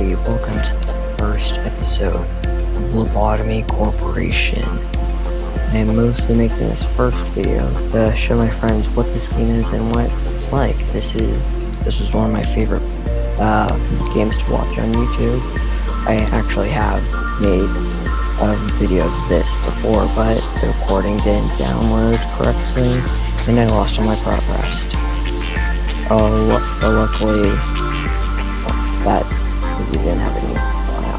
everybody, welcome to the first episode of Lobotomy Corporation. I am mostly making this first video to show my friends what this game is and what it's like. This was one of my favorite games to watch on YouTube. I actually have made a video of this before, but the recording didn't download correctly, and I lost all my progress. But luckily, that we didn't have any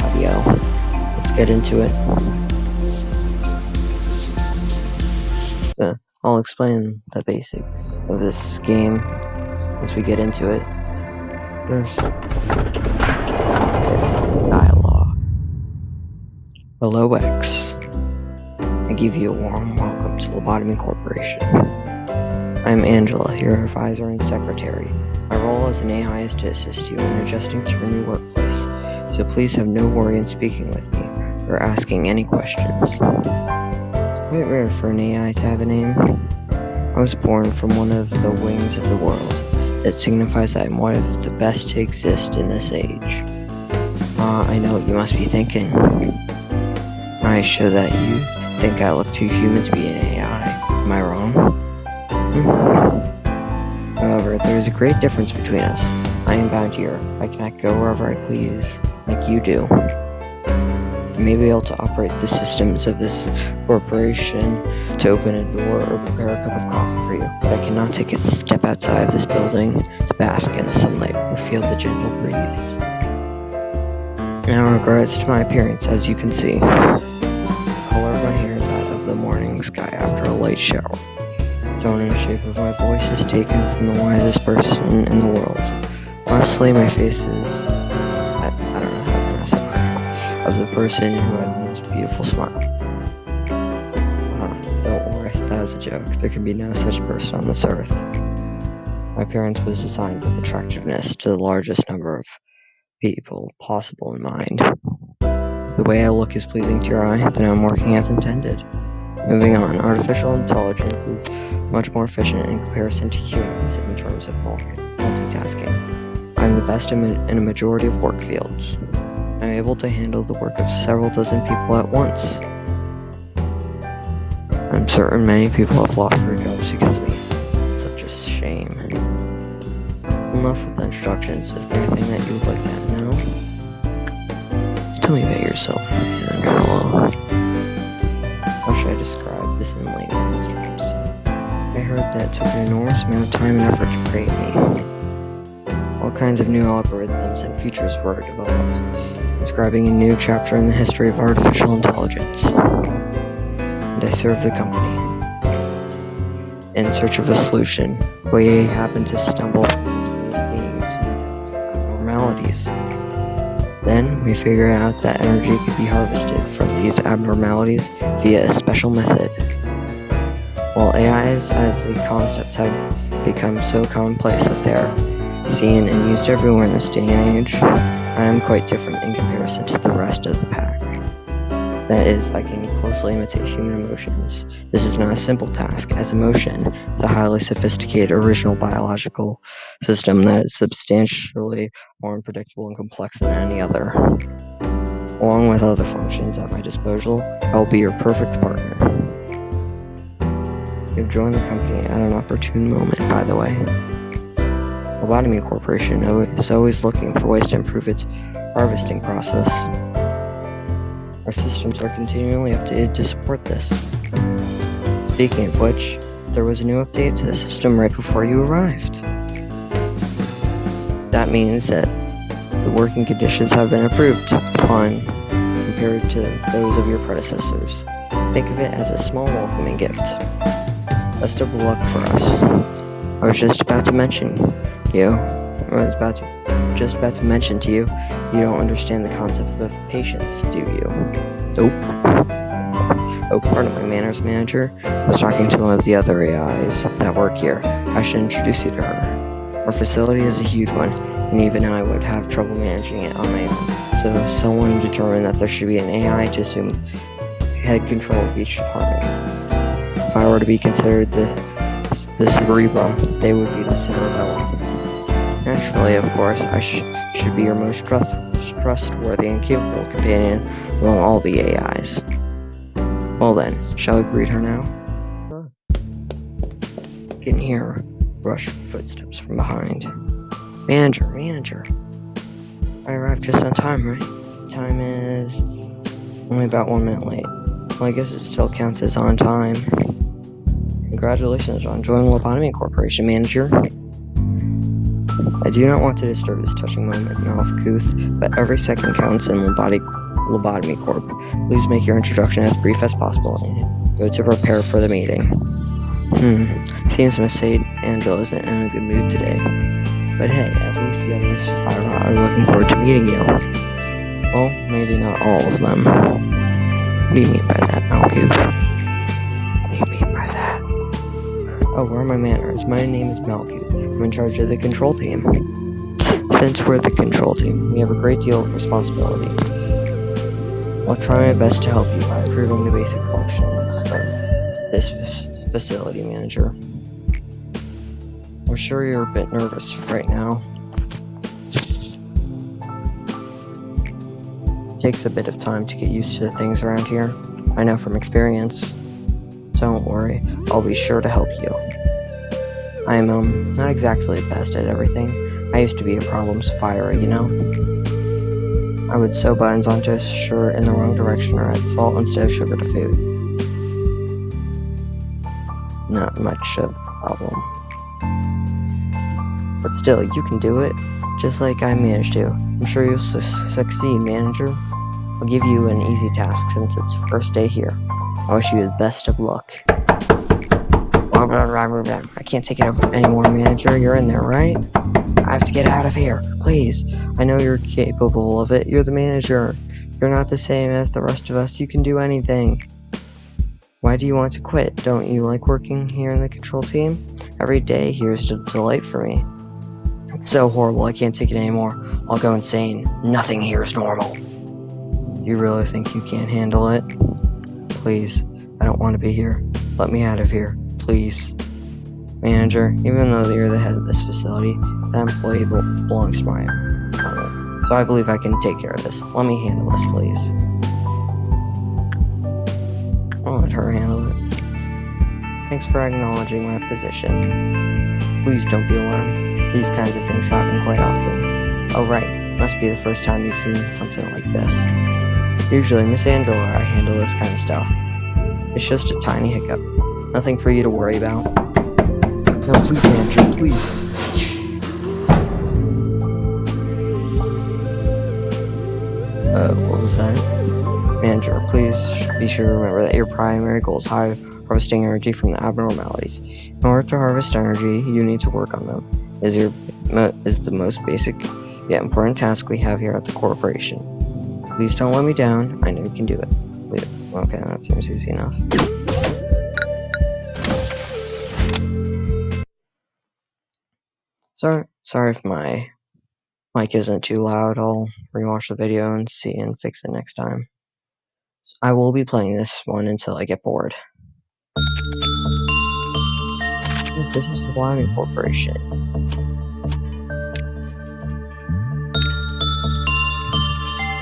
audio. Let's get into it. So, I'll explain the basics of this game once we get into it. First, it's dialogue. Hello, X. I give you a warm welcome to Lobotomy Corporation. I'm Angela, your advisor and secretary. My role as an AI is to assist you in adjusting to your new workplace, so please have no worry in speaking with me or asking any questions. It's quite rare for an AI to have a name. I was born from one of the wings of the world. It signifies that I'm one of the best to exist in this age. I know what you must be thinking. I show that you think I look too human to be an AI. Am I wrong? However, there is a great difference between us. I am bound here. I cannot go wherever I please, like you do. I may be able to operate the systems of this corporation to open a door or prepare a cup of coffee for you, but I cannot take a step outside of this building to bask in the sunlight or feel the gentle breeze. Now, in regards to my appearance, as you can see, the color of my hair is that of the morning sky after a light shower. The tone and shape of my voice is taken from the wisest person in the world. Honestly, my face is, I don't know how to pronounce it, of the person who had the most beautiful smile. Don't worry, that was a joke. There can be no such person on this earth. My appearance was designed with attractiveness to the largest number of people possible in mind. The way I look is pleasing to your eye, then I'm working as intended. Moving on, artificial intelligence is much more efficient in comparison to humans in terms of multitasking. I'm the best in a majority of work fields. I'm able to handle the work of several dozen people at once. I'm certain many people have lost their jobs because of me. It's such a shame. Enough with the introductions. Is there anything that you would like to know? Tell me about yourself. Hello. How should I describe this in layman's terms? I heard that it took an enormous amount of time and effort to create me. All kinds of new algorithms and features were developed, describing a new chapter in the history of artificial intelligence. And I serve the company. In search of a solution, we happened to stumble upon mysterious beings with abnormalities. Then we figured out that energy could be harvested from these abnormalities via a special method. While AIs as a concept have become so commonplace that they are seen and used everywhere in this day and age, I am quite different in comparison to the rest of the pack. That is, I can closely imitate human emotions. This is not a simple task, as emotion is a highly sophisticated original biological system that is substantially more unpredictable and complex than any other. Along with other functions at my disposal, I will be your perfect partner. You've joined the company at an opportune moment, by the way. Lobotomy Corporation is always looking for ways to improve its harvesting process. Our systems are continually updated to support this. Speaking of which, there was a new update to the system right before you arrived. That means that the working conditions have been improved upon compared to those of your predecessors. Think of it as a small welcoming gift. Best of luck for us. I was just about to mention to you, you don't understand the concept of patience, do you? Nope. Oh, pardon my manners, manager. I was talking to one of the other AIs that work here. I should introduce you to her. Our facility is a huge one, and even I would have trouble managing it on my own. So someone determined that there should be an AI to assume head control of each department. If I were to be considered the cerebrum, they would be the cerebellum. Naturally, of course, I should be your most most trustworthy and capable companion among all the AIs. Well then, shall we greet her now? You can hear rush footsteps from behind. Manager. I arrived just on time, right? Time is only about 1 minute late. Well, I guess it still counts as on time. Congratulations on joining Lobotomy Corporation, Manager. I do not want to disturb this touching moment, Malkuth, but every second counts in Lobotomy Corp. Please make your introduction as brief as possible and go to prepare for the meeting. Seems Miss Angela isn't in a good mood today. But hey, at least the others are looking forward to meeting you. Well, maybe not all of them. What do you mean by that, Malkuth? What do you mean by that? Oh, where are my manners? My name is Malkuth. I'm in charge of the control team. Since we're the control team, we have a great deal of responsibility. I'll try my best to help you by improving the basic functions of this facility, Manager. I'm sure you're a bit nervous right now. It takes a bit of time to get used to things around here. I know from experience. Don't worry, I'll be sure to help you. I'm not exactly the best at everything. I used to be a problems fighter, you know? I would sew buttons onto a shirt in the wrong direction or add salt instead of sugar to food. Not much of a problem. But still, you can do it, just like I managed to. I'm sure you'll succeed, Manager. I'll give you an easy task since it's the first day here. I wish you the best of luck. I can't take it anymore, Manager. You're in there, right? I have to get out of here, please. I know you're capable of it. You're the manager. You're not the same as the rest of us. You can do anything. Why do you want to quit? Don't you like working here in the control team? Every day here is a delight for me. It's so horrible, I can't take it anymore. I'll go insane. Nothing here is normal. Do you really think you can't handle it? Please, I don't want to be here. Let me out of here, please. Manager, even though you're the head of this facility, that employee belongs to my department. So I believe I can take care of this. Let me handle this, please. I'll let her handle it. Thanks for acknowledging my position. Please don't be alarmed. These kinds of things happen quite often. Oh right, must be the first time you've seen something like this. Usually, Miss Angela or I handle this kind of stuff. It's just a tiny hiccup. Nothing for you to worry about. No, please, Manager, please. What was that? Manager, please be sure to remember that your primary goal is harvesting energy from the abnormalities. In order to harvest energy, you need to work on them. Is the most basic yet important task we have here at the corporation. Please don't let me down. I know you can do it. Okay, that seems easy enough. Sorry if my mic isn't too loud. I'll rewatch the video and see and fix it next time. I will be playing this one until I get bored. This is the Lobotomy Corporation.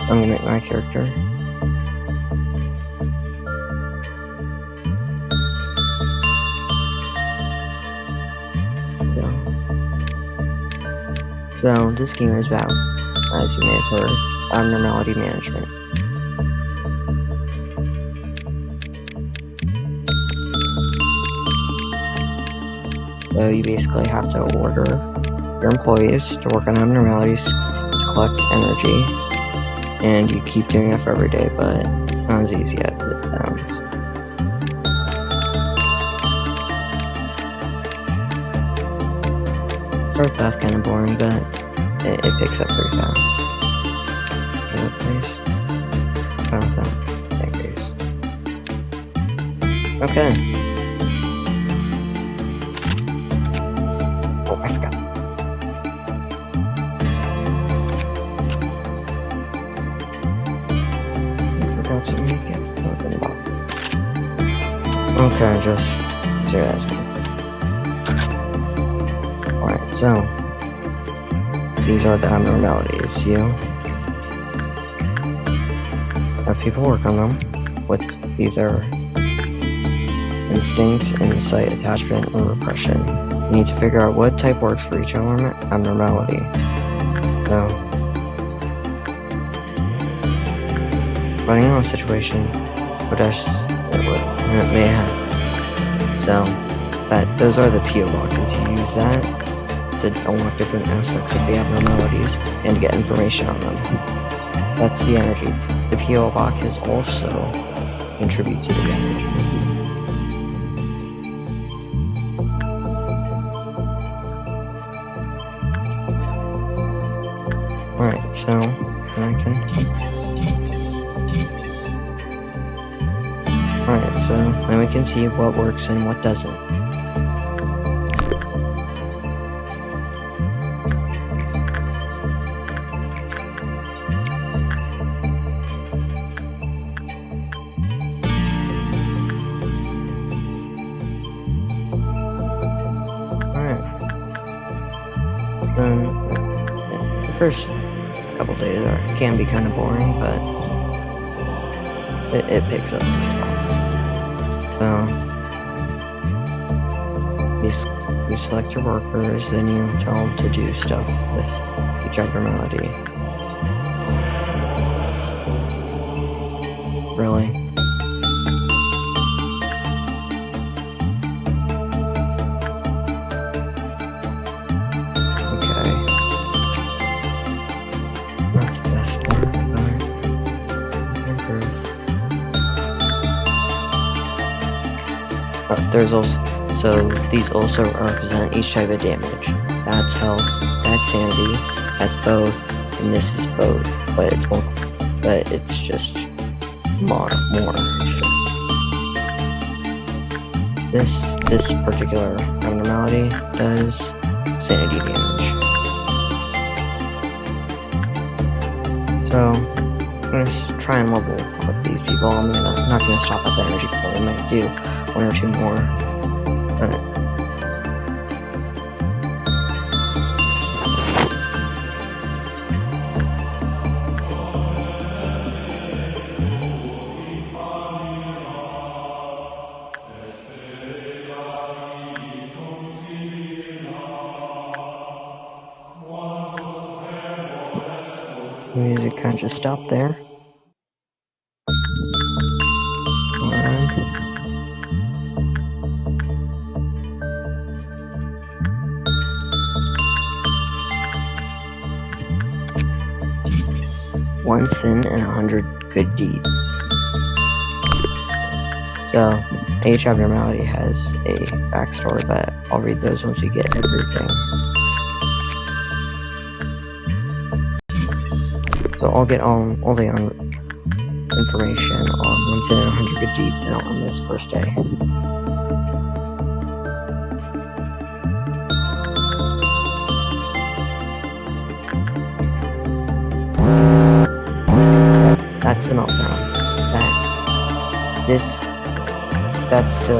I'm gonna make my character. So this game is about, as you may have heard, abnormality management. So you basically have to order your employees to work on abnormalities to collect energy, and you keep doing that for every day, but not as easy as it sounds. It starts off kind of boring, but it picks up pretty fast. Please. Okay. Oh, I forgot. To make it fucking ball. Okay, just do that to me. Alright, so these are the abnormalities. You Have people work on them with either instinct, insight, attachment, or repression. You need to figure out what type works for each abnormality. So, depending on the situation, what it may have. So, those are the PO boxes. You use that to unlock different aspects of the abnormalities and to get information on them. That's the energy. The PO boxes also contribute to the energy. Alright, so, Alright, so, then we can see what works and what doesn't. Then the first couple days can be kind of boring, but it picks up. So you select your workers, then you tell them to do stuff with each abnormality. Really? There's also, so these also represent each type of damage. That's health, that's sanity, that's both, and this is both, but it's more, but it's just more. This particular abnormality does sanity damage. So I'm gonna try and level up these people. I'm not gonna stop at the energy pool. I might do one or two more. The music kind of just stopped there. One sin and 100 good deeds. So, each abnormality has a backstory, but I'll read those once we get everything. So I'll get all the information on one sin and 100 good deeds on this first day. That's the meltdown. That's the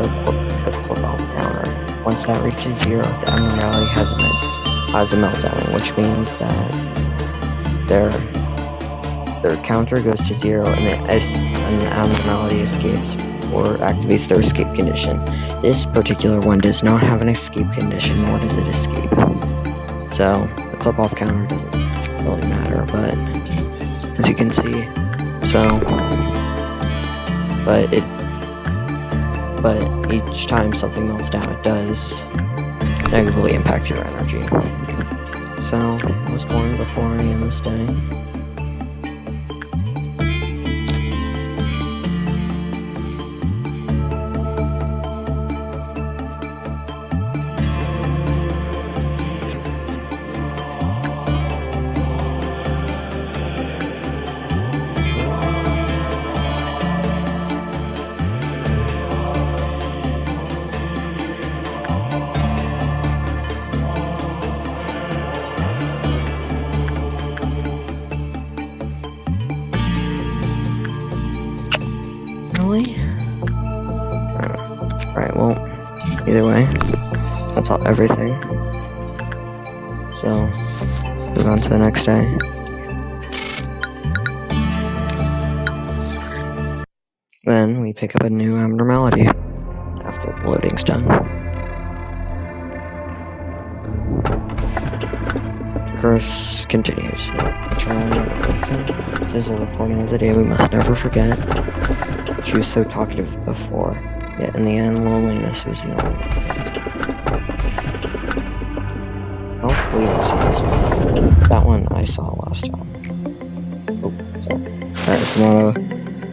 flip-flop counter. Once that reaches 0, the abnormality has a meltdown, which means that their counter goes to 0, and the abnormality escapes or activates their escape condition. This particular one does not have an escape condition, nor does it escape. So the clip-off counter doesn't really matter, but as you can see, but each time something melts down, it does negatively impact your energy. So I was born before I am this day. Alright, well, either way, that's everything. So, move on to the next day. Then we pick up a new abnormality after the loading's done. Curse continues. Says a recording of the day we must never forget. She was so talkative before, yet in the end, loneliness was the only one. Hopefully you don't see this one. That one I saw last time. Oh, sorry. That is the motto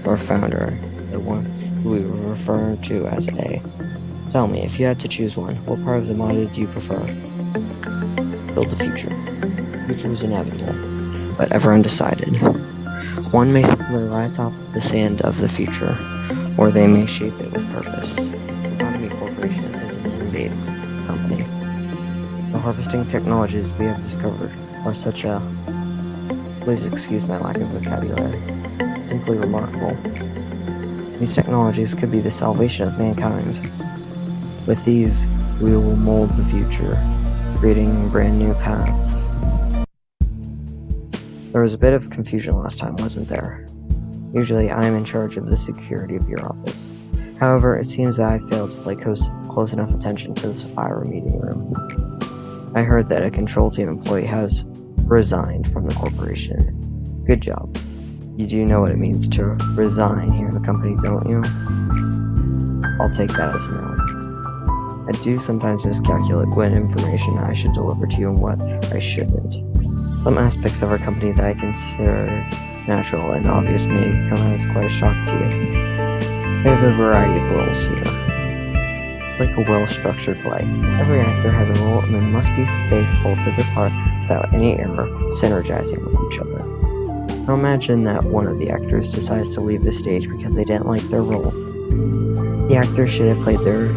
of our founder, the one we refer to as A. Tell me, if you had to choose one, what part of the motto do you prefer? Build the future. The future is inevitable, but ever undecided. One may simply right atop the sand of the future, or they may shape it with purpose. Lobotomy Corporation is an innovative company. The harvesting technologies we have discovered are such a, please excuse my lack of vocabulary, simply remarkable. These technologies could be the salvation of mankind. With these, we will mold the future, creating brand new paths. There was a bit of confusion last time, wasn't there? Usually I am in charge of the security of your office. However, it seems that I failed to pay close enough attention to the Sapphire meeting room. I heard that a control team employee has resigned from the corporation. Good job. You do know what it means to resign here in the company, don't you? I'll take that as a no. I do sometimes miscalculate what information I should deliver to you and what I shouldn't. Some aspects of our company that I consider natural and obvious may come as quite a shock to you. We have a variety of roles here. It's like a well-structured play. Every actor has a role and they must be faithful to the part without any error, synergizing with each other. Now imagine that one of the actors decides to leave the stage because they didn't like their role. The actor should have played their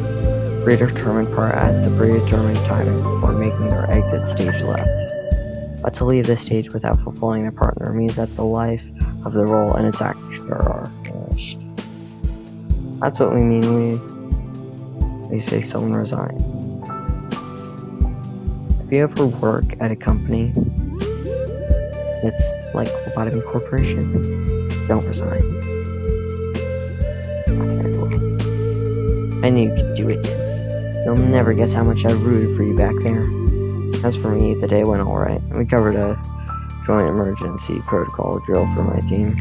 predetermined part at the predetermined time before making their exit stage left. But to leave the stage without fulfilling their partner means that the life of the role and its actor are finished. That's what we mean when we say someone resigns. If you ever work at a company that's like Lobotomy Corporation, don't resign. It's not gonna go well. I knew you could do it. You'll never guess how much I rooted for you back there. As for me, the day went alright. We covered a joint emergency protocol drill for my team.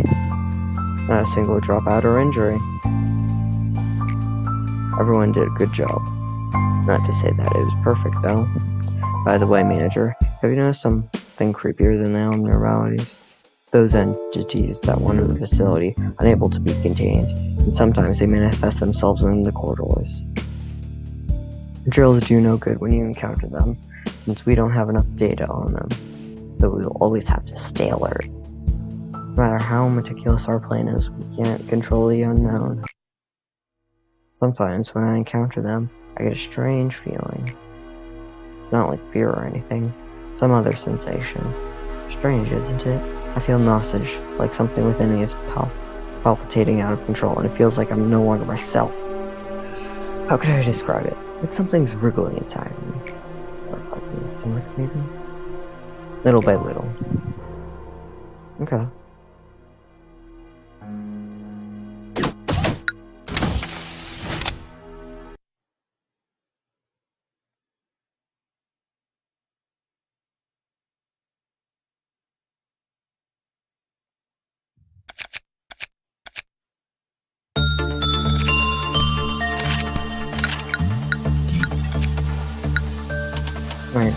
Not a single dropout or injury. Everyone did a good job. Not to say that it was perfect, though. By the way, manager, have you noticed something creepier than the abnormalities? Those entities that wander the facility, unable to be contained, and sometimes they manifest themselves in the corridors. Drills do no good when you encounter them, since we don't have enough data on them, so we will always have to stay alert. No matter how meticulous our plan is, we can't control the unknown. Sometimes when I encounter them, I get a strange feeling. It's not like fear or anything, some other sensation. Strange, isn't it? I feel nausea, like something within me is palpitating out of control, and it feels like I'm no longer myself. How could I describe it? Like something's wriggling inside me. Or fuzzy in the stomach, maybe? Little by little. Okay. Right.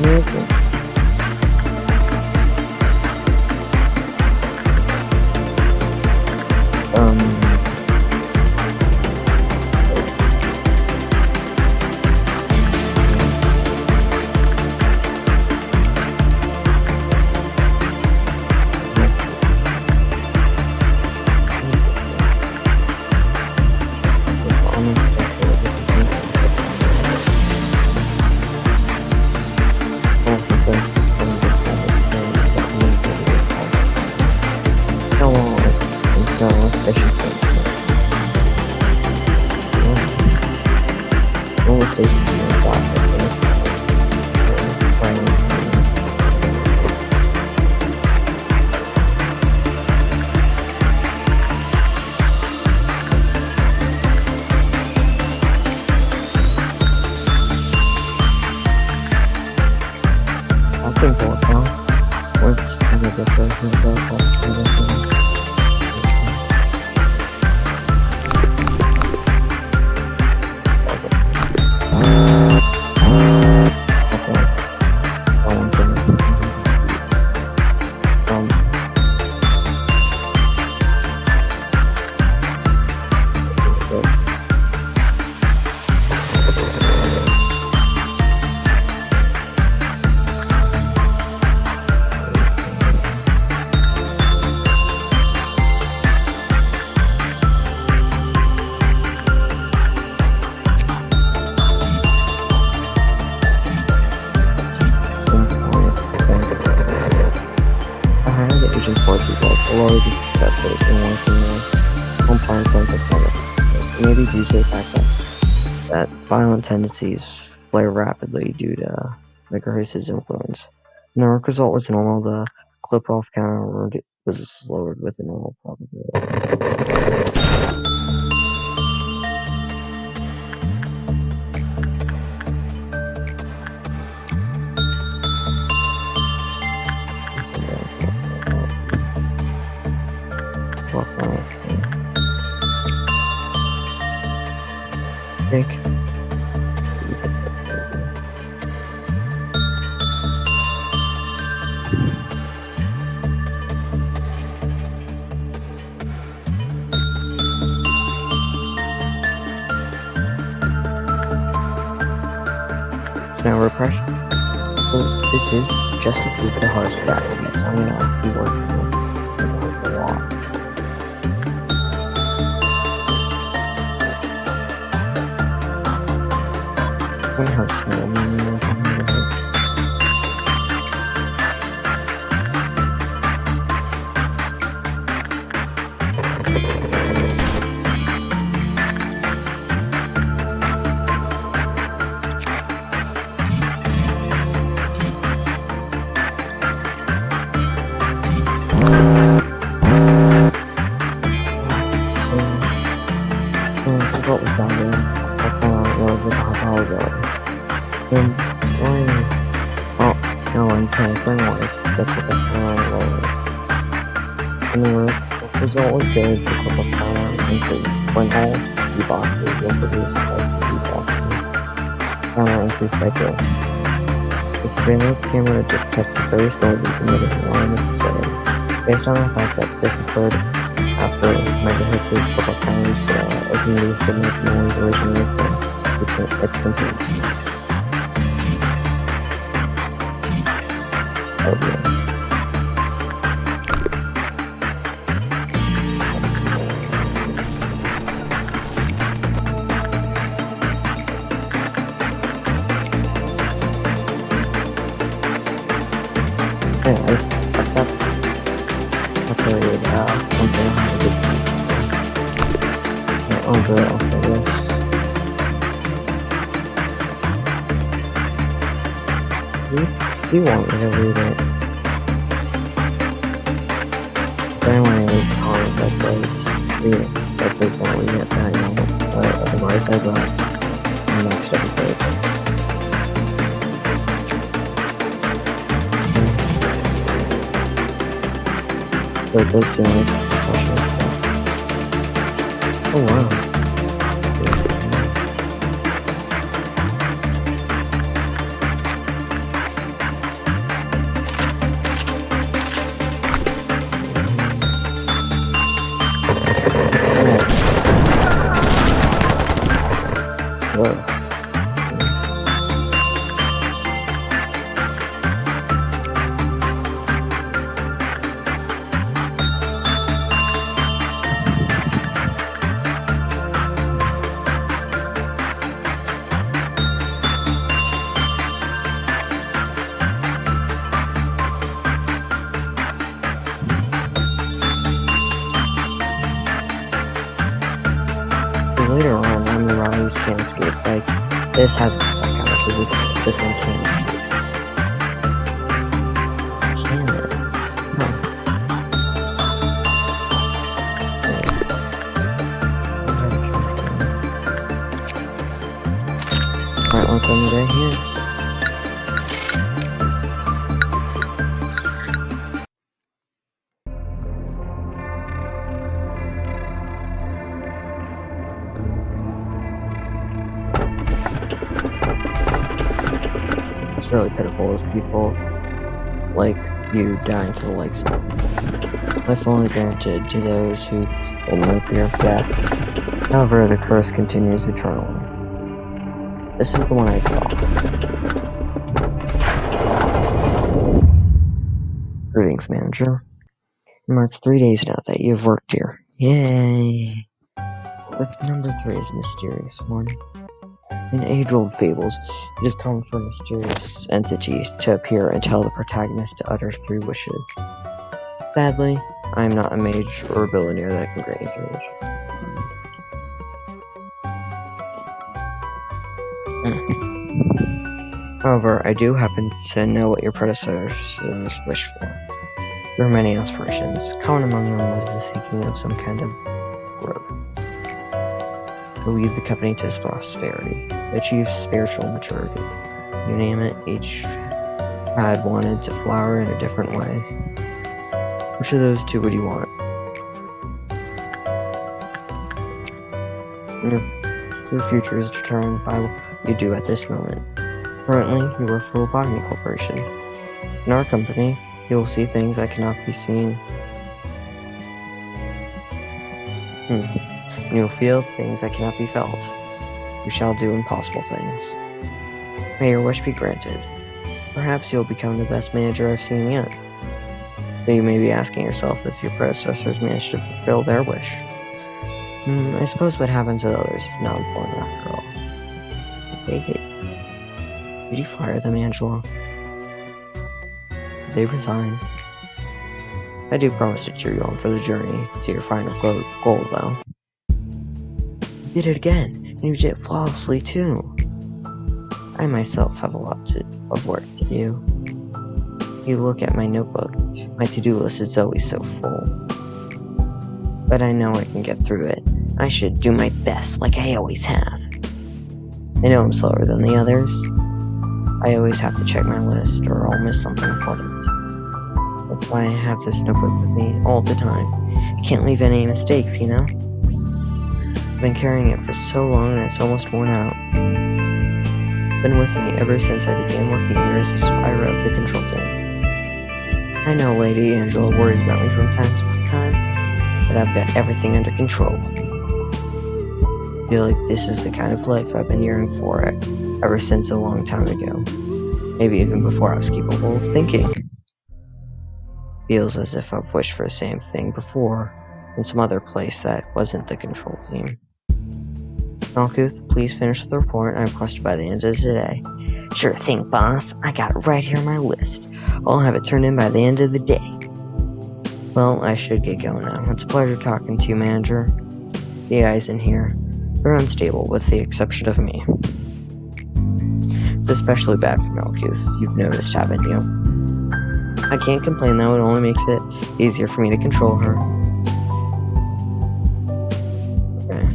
management. Efficiency. Only state that's important now. Once I get to Agent 4 was lower the success rate in working with home friends of maybe due to the fact that violent tendencies flare rapidly due to megahertz's influence. And the work result was normal, the clip-off counter was lowered with a normal probability. Nick. So now repression. This is just a few for the hard staff, and that's how we know we work with a lot. It hurts me. The result was bad. I found out with a high probability. Then, I'm panicked. I wanted to get the power lower. And the result was good. The clip of power increased. When all the boxes were produced as complete boxes, power increased by 2. The surveillance camera detected various noises emitted around the facility. Based on the fact that this occurred after megahertz's clip of power's opening the signal noise originally from its continued. I've got something over after this. You want me to read it? But anyway, I read the comment that says read it. That says when we get that, advice I got in the next episode. So this is my professional class. Oh wow. Whoa. Later on, when the Ronnies can't escape, like, this has a counter, so this one can't escape. Can it? No. Alright, one thing right here. It's really pitiful as people like you dying to the likes of life only granted to those who hold no fear of death. However, the curse continues eternally. This is the one I saw. Greetings, manager. It marks 3 days now that you've worked here. Yay! With number 3 is a mysterious one. In age-old fables, it is common for a mysterious entity to appear and tell the protagonist to utter 3 wishes. Sadly, I am not a mage or a billionaire that can grant you 3 wishes. However, I do happen to know what your predecessors wished for. There are many aspirations. Common among them was the seeking of some kind of growth. To lead the company to prosperity, achieve spiritual maturity. You name it, each had wanted to flower in a different way. Which of those 2 would you want? Your future is determined by what you do at this moment. Currently, you work for Lobotomy Corporation. In our company, you will see things that cannot be seen. You will feel things that cannot be felt. You shall do impossible things. May your wish be granted. Perhaps you'll become the best manager I've seen yet. So you may be asking yourself if your predecessors managed to fulfill their wish. I suppose what happened to the others is not important after all. Did you fire them, Angela? Did they resign? I do promise to cheer you on for the journey to your final goal, though. You did it again, and you did it flawlessly, too. I myself have a lot of work to do. You look at my notebook, my to-do list is always so full. But I know I can get through it. I should do my best, like I always have. I know I'm slower than the others. I always have to check my list, or I'll miss something important. That's why I have this notebook with me all the time. I can't leave any mistakes, you know? I've been carrying it for so long that it's almost worn out. It's been with me ever since I began working here as a survivor of the control team. I know Lady Angela worries about me from time to time, but I've got everything under control. I feel like this is the kind of life I've been yearning for ever since a long time ago. Maybe even before I was capable of thinking. Feels as if I've wished for the same thing before, in some other place that wasn't the control team. Malkuth, please finish the report I requested by the end of today. Sure thing, boss. I got it right here on my list. I'll have it turned in by the end of the day. Well, I should get going now. It's a pleasure talking to you, manager. The guys in here, they're unstable with the exception of me. It's especially bad for Malkuth. You've noticed, haven't you? I can't complain though, it only makes it easier for me to control her. Okay.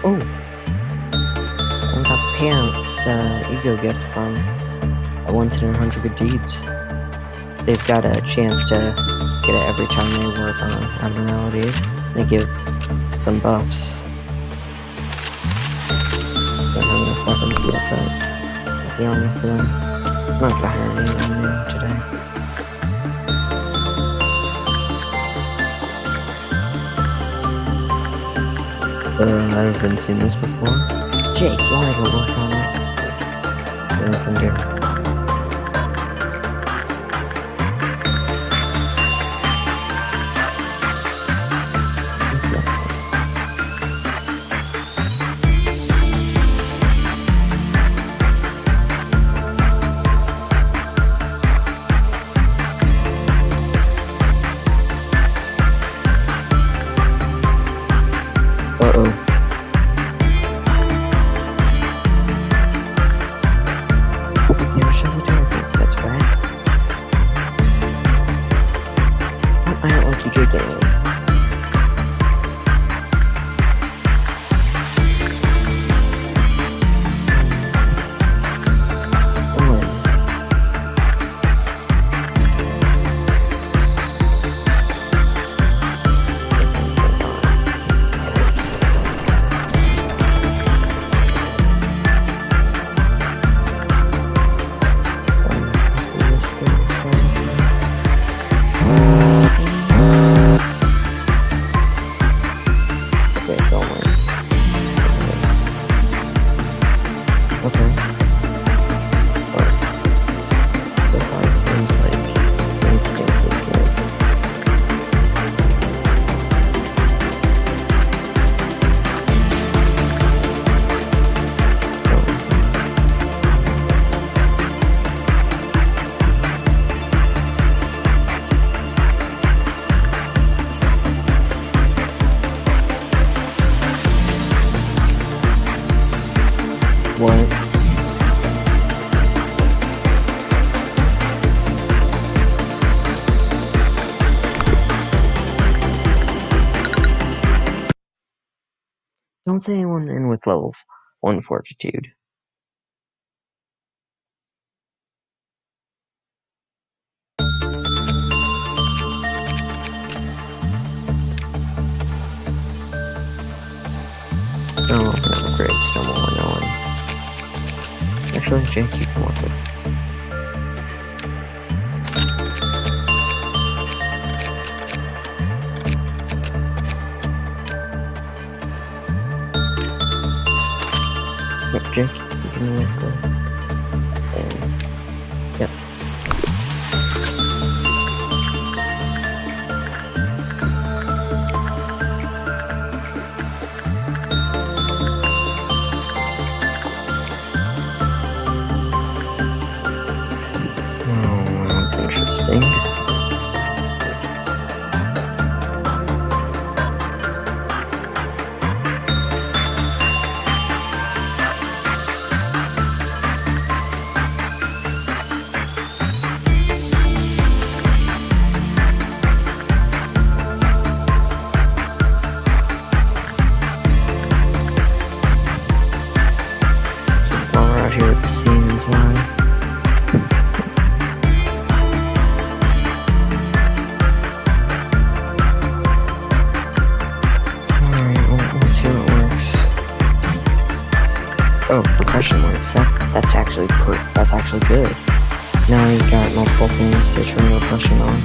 Oh! I got the ego gift from a once in 100 good deeds. They've got a chance to get it every time they work on abnormalities. They give some buffs. Don't have enough weapons yet, but I'll be on for them. I'm not gonna hire anyone new today. I've never been seen this before. Jake, you wanna go work on it? What I can do? Uh-oh. Never shows a door, that's right. I don't like you drinking this. Okay. But so far it seems like instinct is good. What? Don't say anyone in with level 1 fortitude. Don't open up upgrades, don't want no one. Actually, Jake, you can work with. Yep, Jake, you can work with. And, yep. Interesting. So while we're out here at the scenes line. Oh, percussion works. That's actually good. Now you've got multiple things to turn percussion on.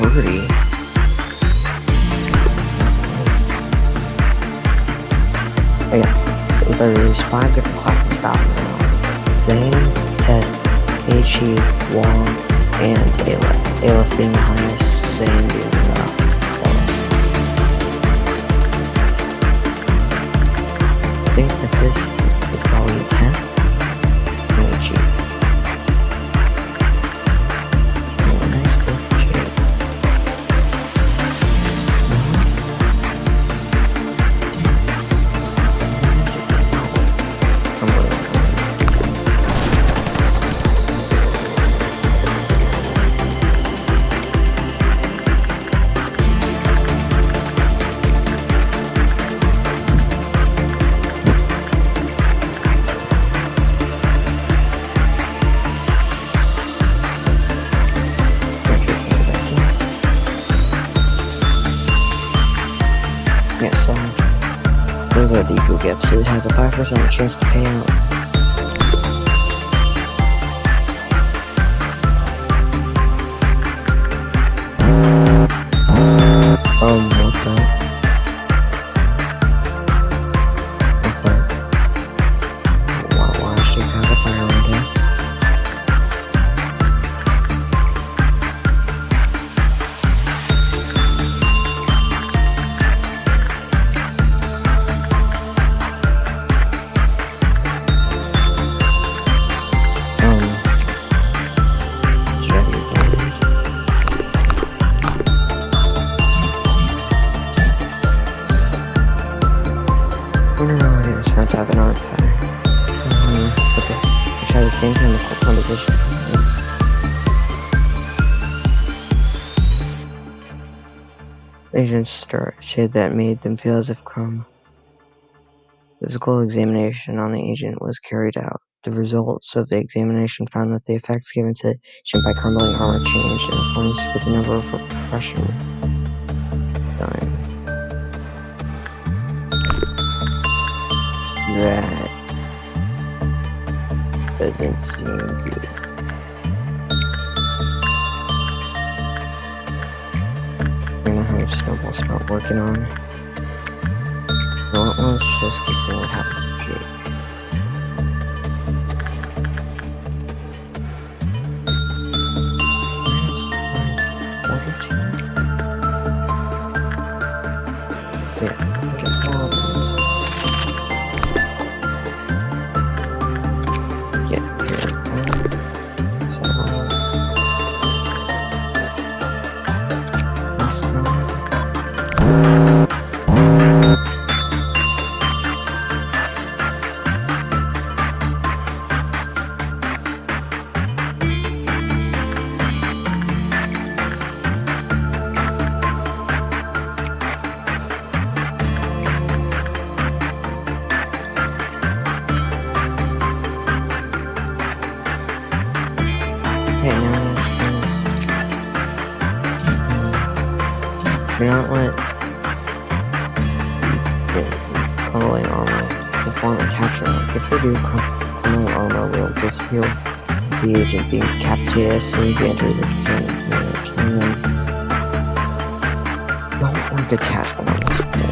Liberty. Oh yeah, there's 5 different classes of Falcon now. Zane, Teth, Meichi, Wong, and Aleph. Aleph being the highest, Zane being the lowest. I think that this is probably a 10th. Meichi. Yeah, nice good shape. Those are the cool gifts. It has a 5% chance to pay out. What's that? What's that? Why is she got a fire right here? Have an art pack. Okay. I try the same chemical composition. Agents shade that made them feel as if crumb. Physical examination on the agent was carried out. The results of the examination found that the effects given to the agent by crumbling armor changed in accordance with the number of repression done. That doesn't seem good. I don't know how much snowball start working on. No, let's just keep seeing what happens to Jake. Yeah, I guess all of these. Do not let crumbling armor perform attachment. If they do, crumbling armor will disappear. The agent being captured as soon as they enter the kingdom. Don't work attachment on this thing.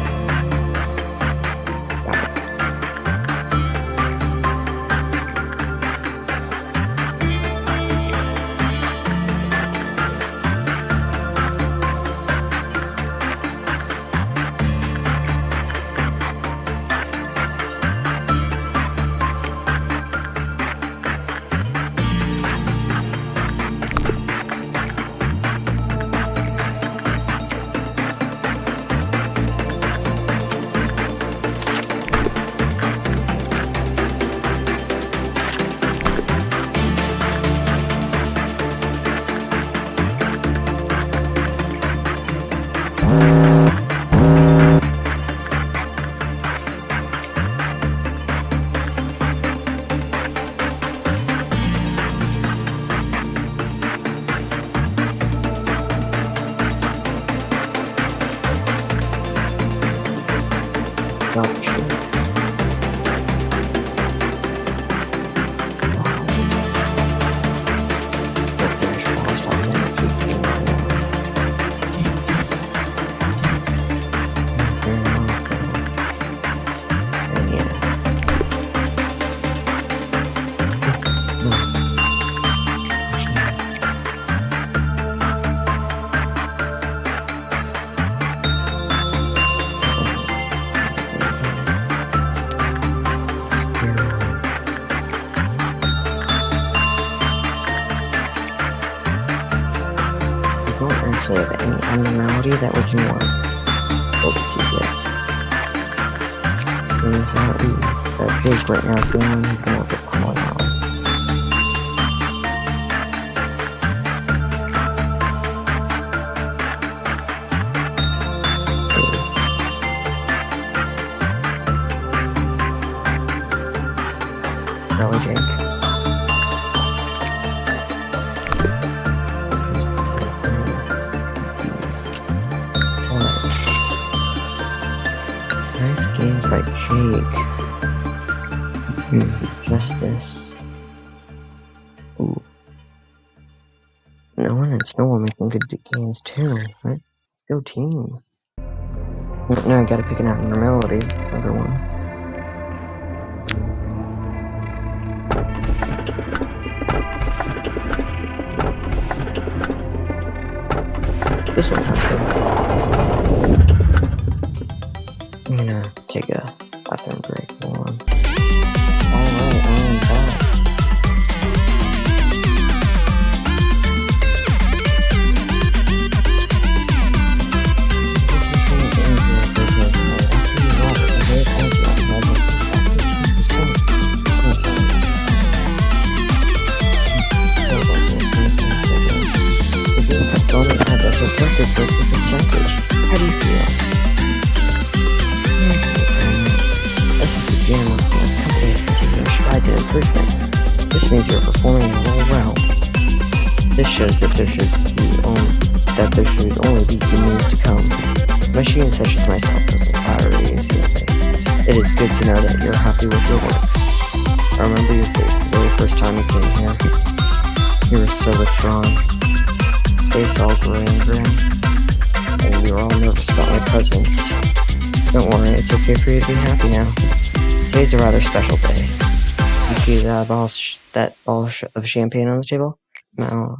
Of any abnormality that we can work with. Means that Jake right now is the one who can work with crumbling armor. Hello, Jake. cake. Just this. Ooh. No one is no one making good games too, right? Go team. Now I gotta pick it out in melody. Another one. This one sounds good. I'm gonna take a bathroom break. Hold on. Alright, I am back. That's reflected for the percentage. How do you feel? This is the game of the company taking strides in improvement. This means you're performing well. This shows that there should only be good news to come. My shooting sessions myself doesn't flatter easily. It is good to know that you're happy with your work. I remember the very first time you came here. You were so withdrawn. Face all gray and grim, and you were all nervous about my presence. Don't worry, it's okay for you to be happy now. Today's a rather special day. You see that ball of champagne on the table? Now,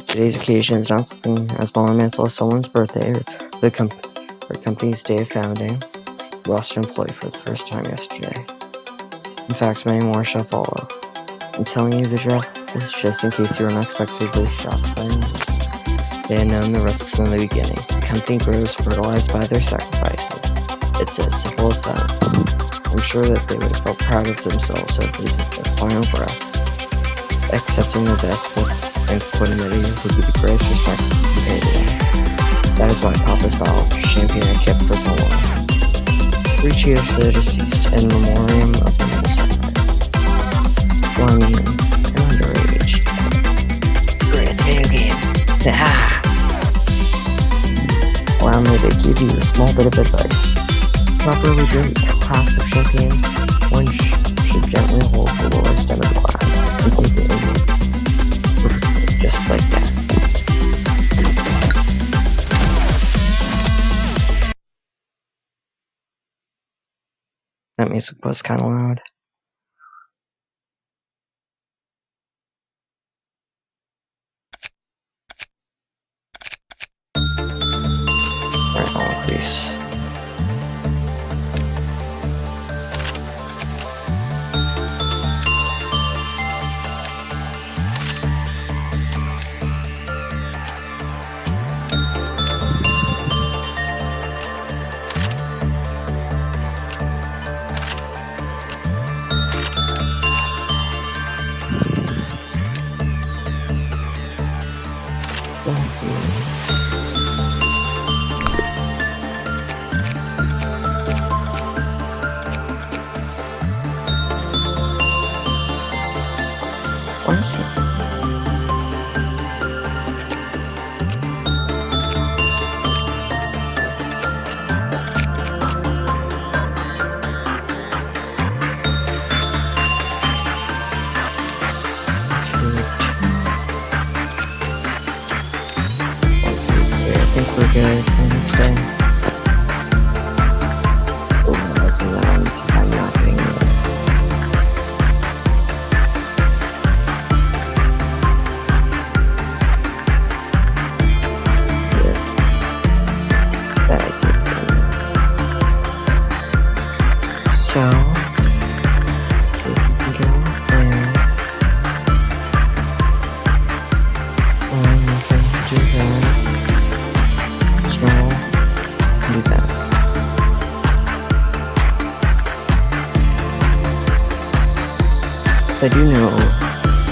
today's occasion is not something as monumental as someone's birthday or the company's day of founding. You lost an employee for the first time yesterday. In fact, many more shall follow. I'm telling you the truth. Just in case you were unexpectedly shocked by news. They had known the risks from the beginning. The company grows fertilized by their sacrifices. It's as simple as that. I'm sure that they would have felt proud of themselves as they took their final breath. Accepting the best and equanimity would be the greatest respect you pay today. That is why Papa's bottle of champagne I kept for so long. 3 cheers for the deceased in memoriam of the noble sacrifices. One underage. Great video game. Allow me to give you a small bit of advice. Properly drink glass of champagne. One should gently hold the lower stem of the glass and take it in just like that. That music was kind of loud. Alright, I'll increase. What is it? I think we're good for the next day. Oh, that's a loud. I'm not getting it. So, we can go there, and we can do that, small, do that. I do know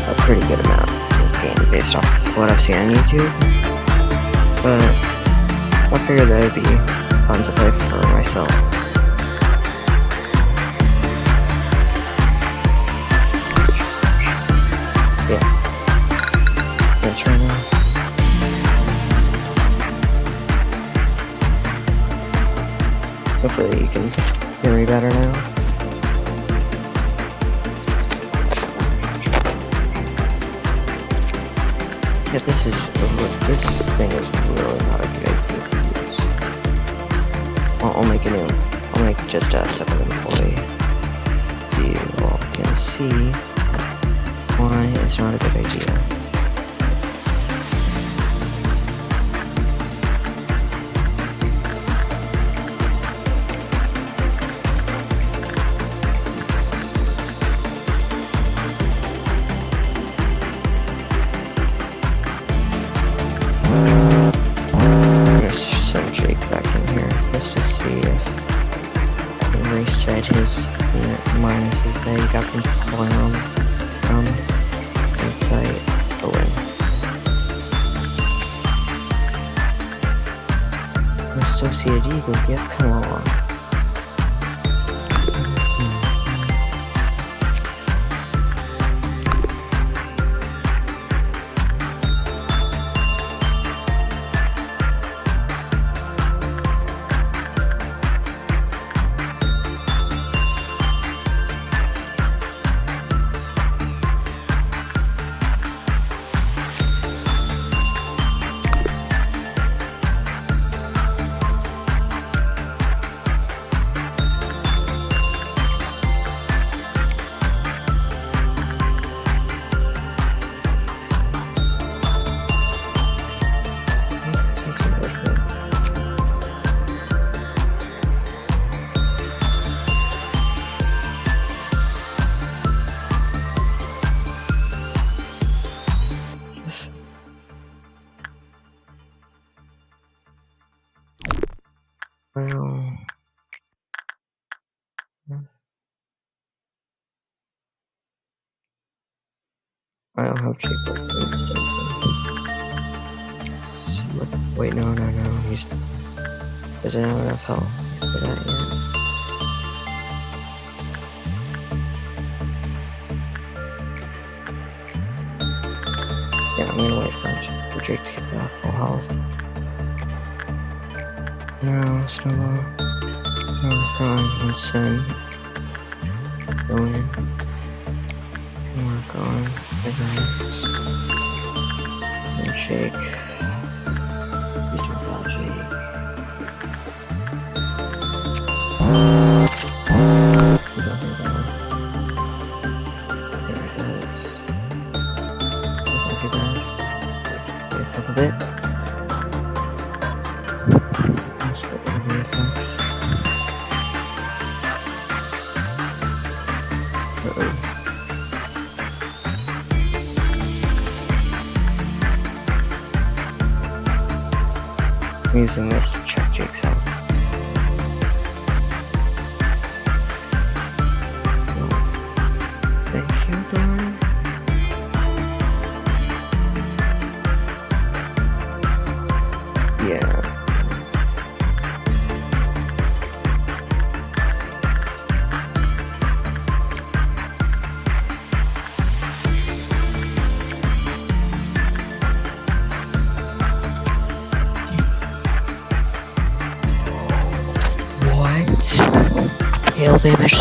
a pretty good amount of this game based off what I've seen on YouTube, but I figured that it'd be fun to play for myself. Hopefully you can hear me better now. Yeah, this thing is really not a good idea to use. I'll make just a separate employee. So you all can see why it's not a good idea. Reset his minuses there. You got them clown inside Owen. Associated Eagle, come along. Well, I don't have cheap instant. Wait, no, he's doesn't have enough health for that yet. Yeah, I'm gonna wait for Jake to get to full health. No, Snowball. Oh, God, Hudson. Go in. Work on. And Jake. He's doing bad, Jake. There it goes. Not too bad. Get us up a bit. Let's get rid of the effects. I'm using this to check Jake's health. Thank you, darling. Yeah. Hail damage.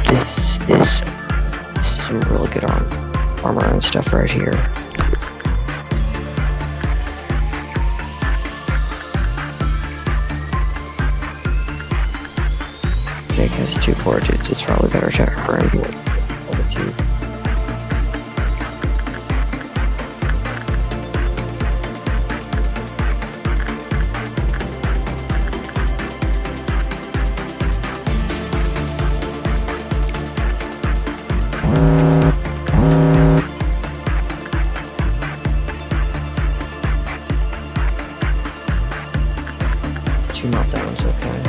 This is some really good armor and stuff right here. Jake has 2 fortitudes. It's probably better to her and fortitude. Two meltdowns, okay.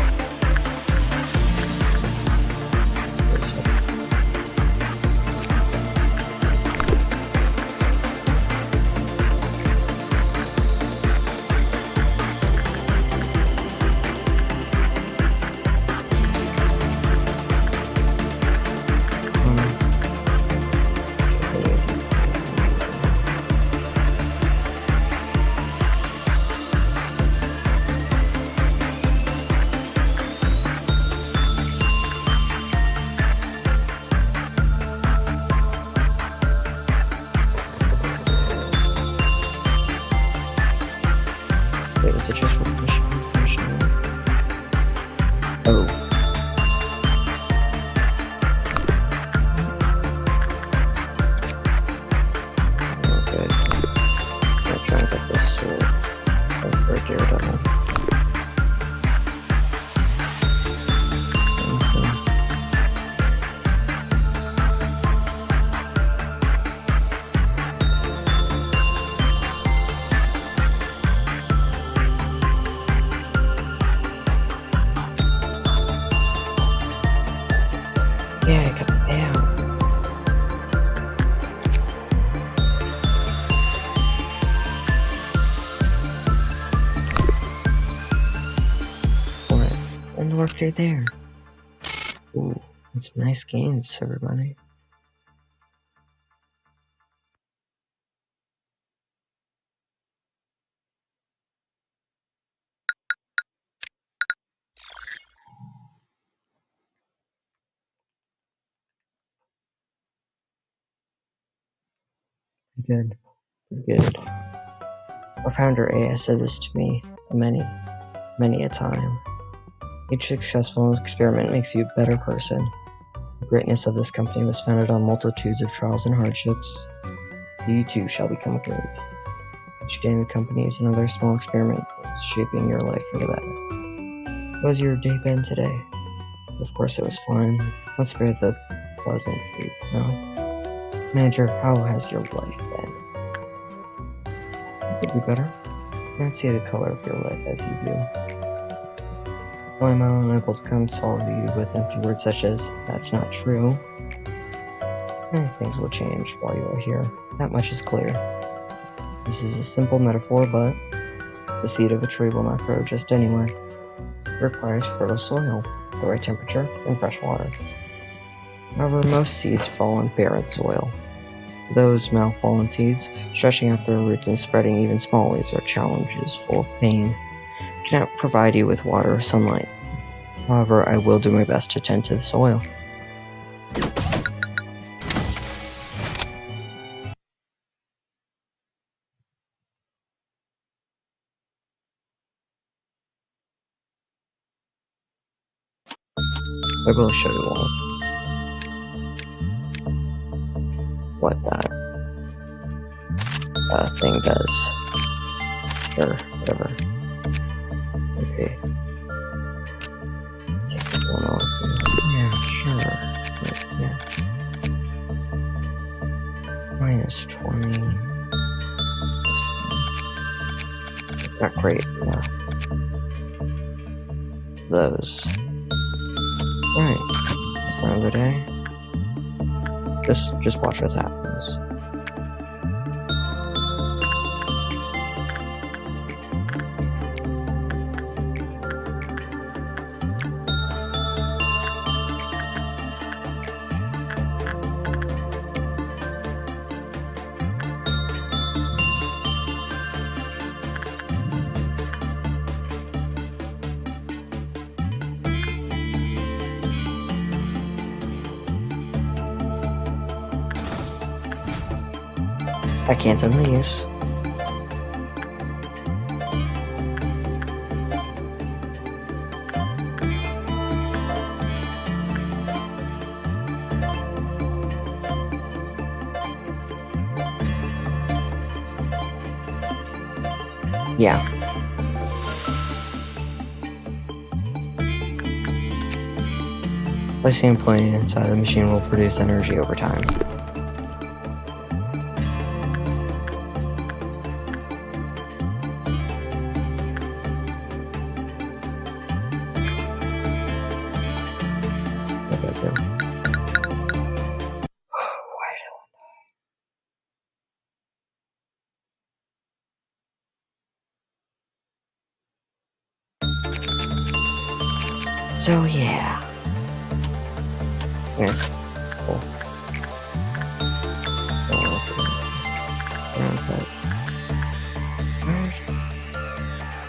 Is it just for finishing? Oh. Okay. I'm trying to get this sword for a daredevil. Yeah, I got the payout. Alright, and the work day there. Ooh, that's some nice gains, everybody. Good. Good. Our founder A has said this to me many a time. Each successful experiment makes you a better person. The greatness of this company was founded on multitudes of trials and hardships, so you too shall become great. Each day in the company is another small experiment that's shaping your life for the better. How has your day been today? Of course it was fine. Let's spare the pleasant food, no? Manager, how has your life been? It could be better. I don't see the color of your life as you do. Why am I unable to console you with empty words such as, that's not true? Many things will change while you are here. That much is clear. This is a simple metaphor, but the seed of a tree will not grow just anywhere. It requires fertile soil, the right temperature, and fresh water. However, most seeds fall on barren soil. Those malfallen seeds, stretching out their roots and spreading even small leaves, are challenges full of pain. I cannot provide you with water or sunlight. However, I will do my best to tend to the soil. I will show you all what that thing does. Or whatever. Okay. Take this one off. Yeah, sure. Yeah. Minus 20. Not great. Yeah. Those. Right. Start of the day. Just watch what happens. I can't unleash. Yeah. Placing a plane inside the machine will produce energy over time. So yeah. Yes. Cool.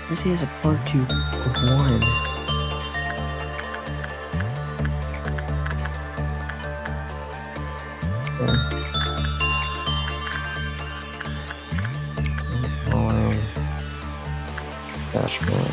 This is a part 2 of 1. attachment.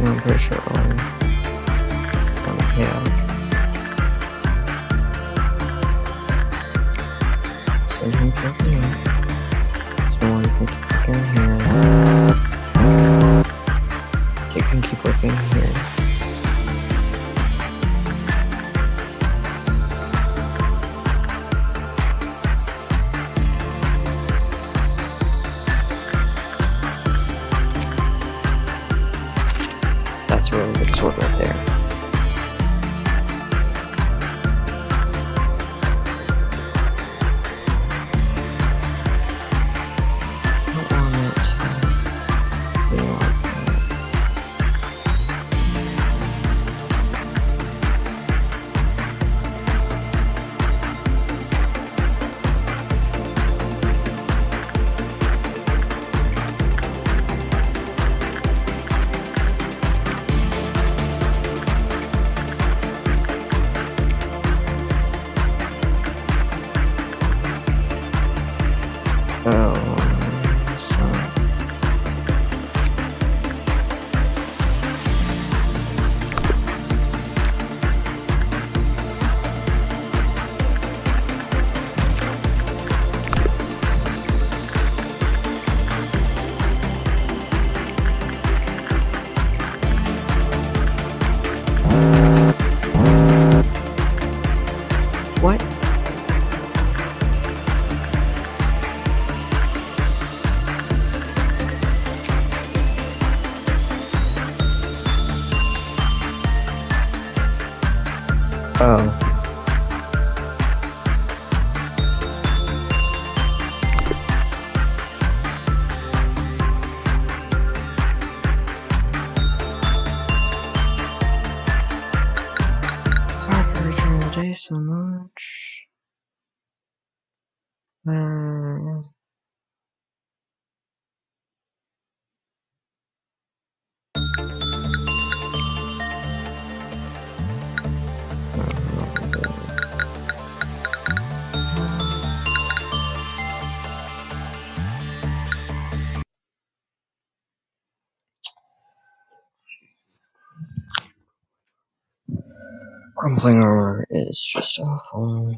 I'm pretty sure on yeah. So you can click here. So you can keep clicking here. You can keep clicking here. That's a really good sword right there. I want it to be like that. What? Oh. Sorry for returning the day so much. Crumbling armor is just awful.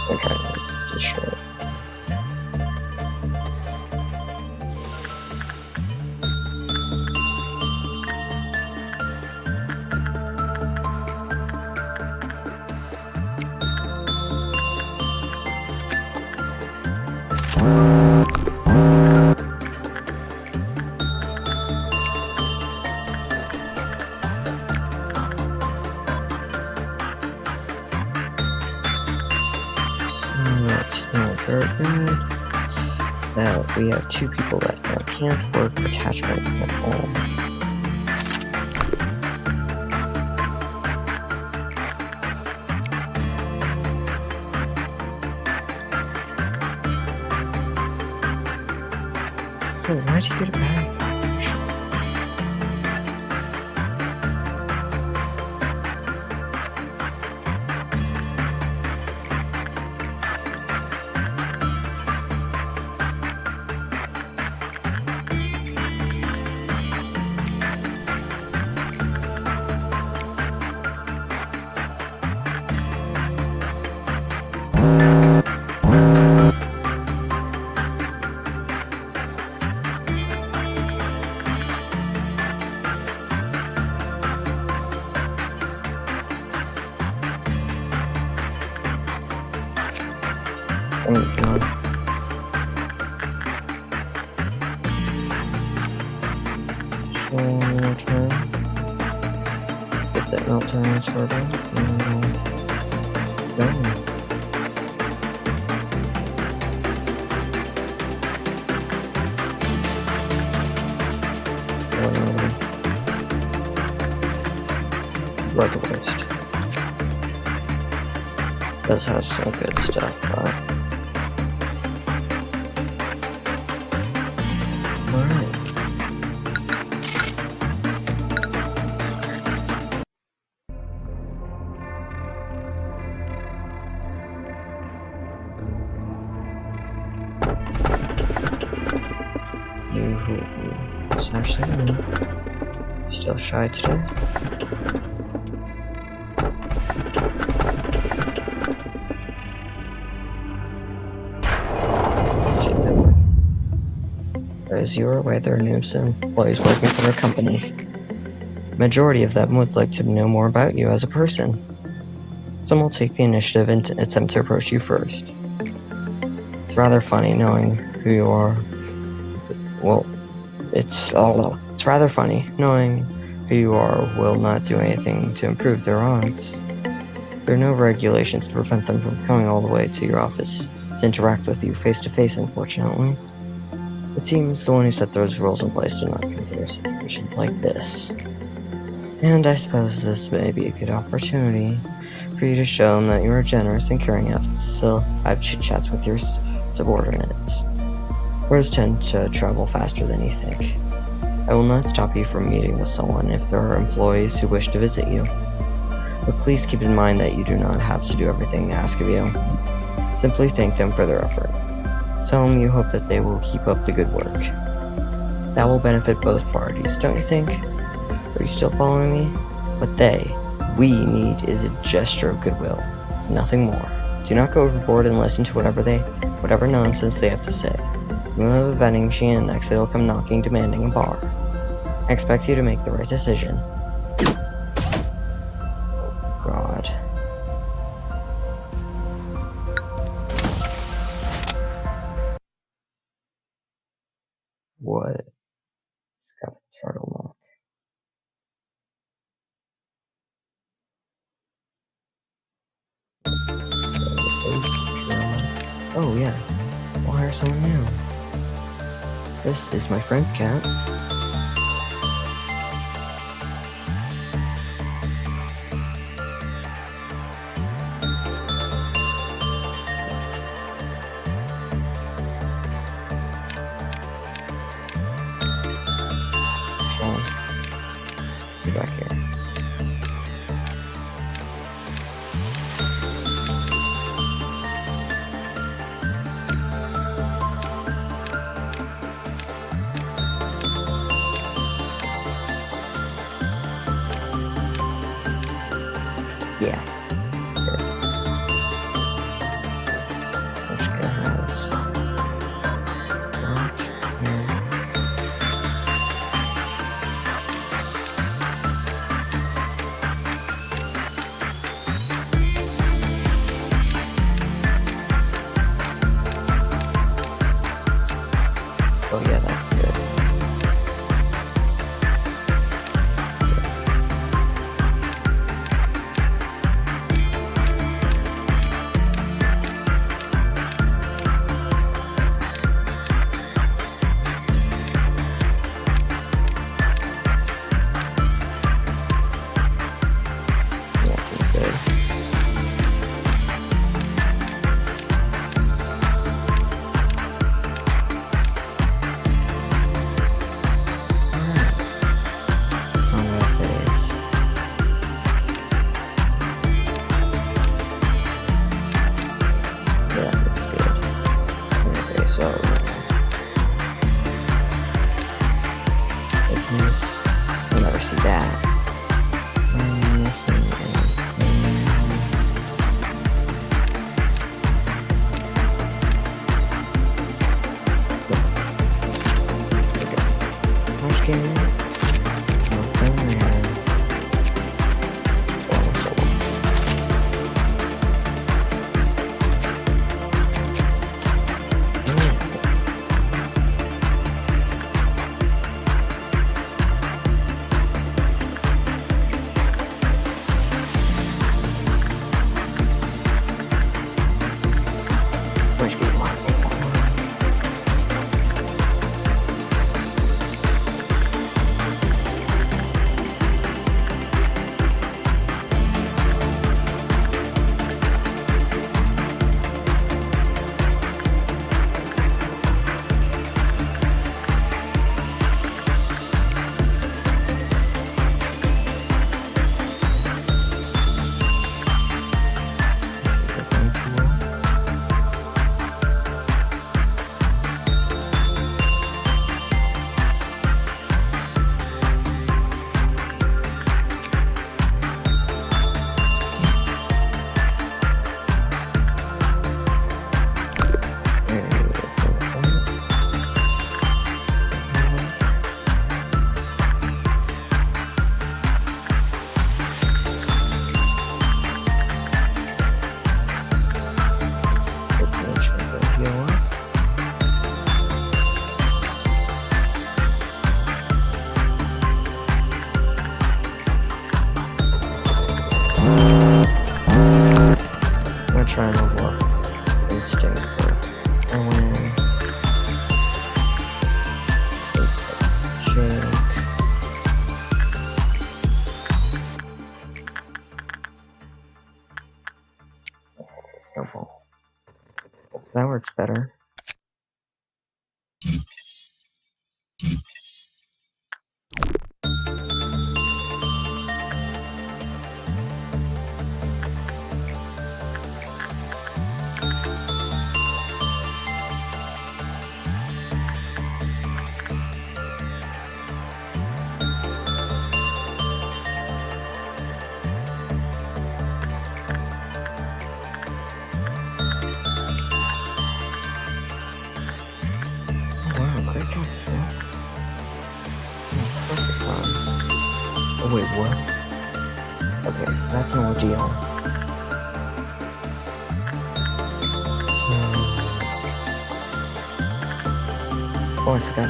I'm trying to make it stay short. That's not very good. Now we have two people that can't work attachment at all. Oh, why'd you get it back? Oh god. So one more time. Get that meltdown started. And go. Red list. Does have some good stuff, but alright. Is Ashley still shy today? As you are aware, there are numerous employees working for our company. Majority of them would like to know more about you as a person. Some will take the initiative and attempt to approach you first. It's rather funny knowing who you are. Well, it's rather funny knowing who you are will not do anything to improve their odds. There are no regulations to prevent them from coming all the way to your office to interact with you face to face, unfortunately. It seems the one who set those rules in place do not consider situations like this. And I suppose this may be a good opportunity for you to show them that you are generous and caring enough to still have chit-chats with your subordinates. Words tend to travel faster than you think. I will not stop you from meeting with someone if there are employees who wish to visit you. But please keep in mind that you do not have to do everything asked of you. Simply thank them for their effort. Tell them you hope that they will keep up the good work. That will benefit both parties, don't you think? Are you still following me? What we need is a gesture of goodwill, nothing more. Do not go overboard and listen to whatever nonsense they have to say. You have a vending machine and next they will come knocking, demanding a bar. I expect you to make the right decision. Oh, God. What? It's got a turtle lock. Oh yeah, we'll hire someone new. This is my friend's cat. Sean, get back here. Yeah. Good. I'm just gonna have this lock here. Oh yeah, that's good. That seems good. I'll never see that. I'm missing anything. Okay. Watch game. Nothing there. I'm gonna try and level up instincts for Owen. It's like Jake. Careful. That works better. Oh wait, what? Okay, that's an ordeal. So... Oh, I forgot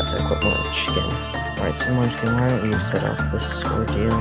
to equip Munchkin. Alright, so Munchkin, why don't you set off this ordeal?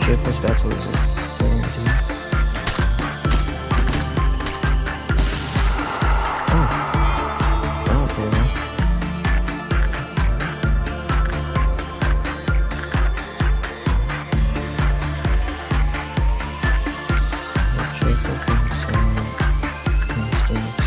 Jacob's about to lose his sanity. Oh, that went pretty well. Jacob and some instinct.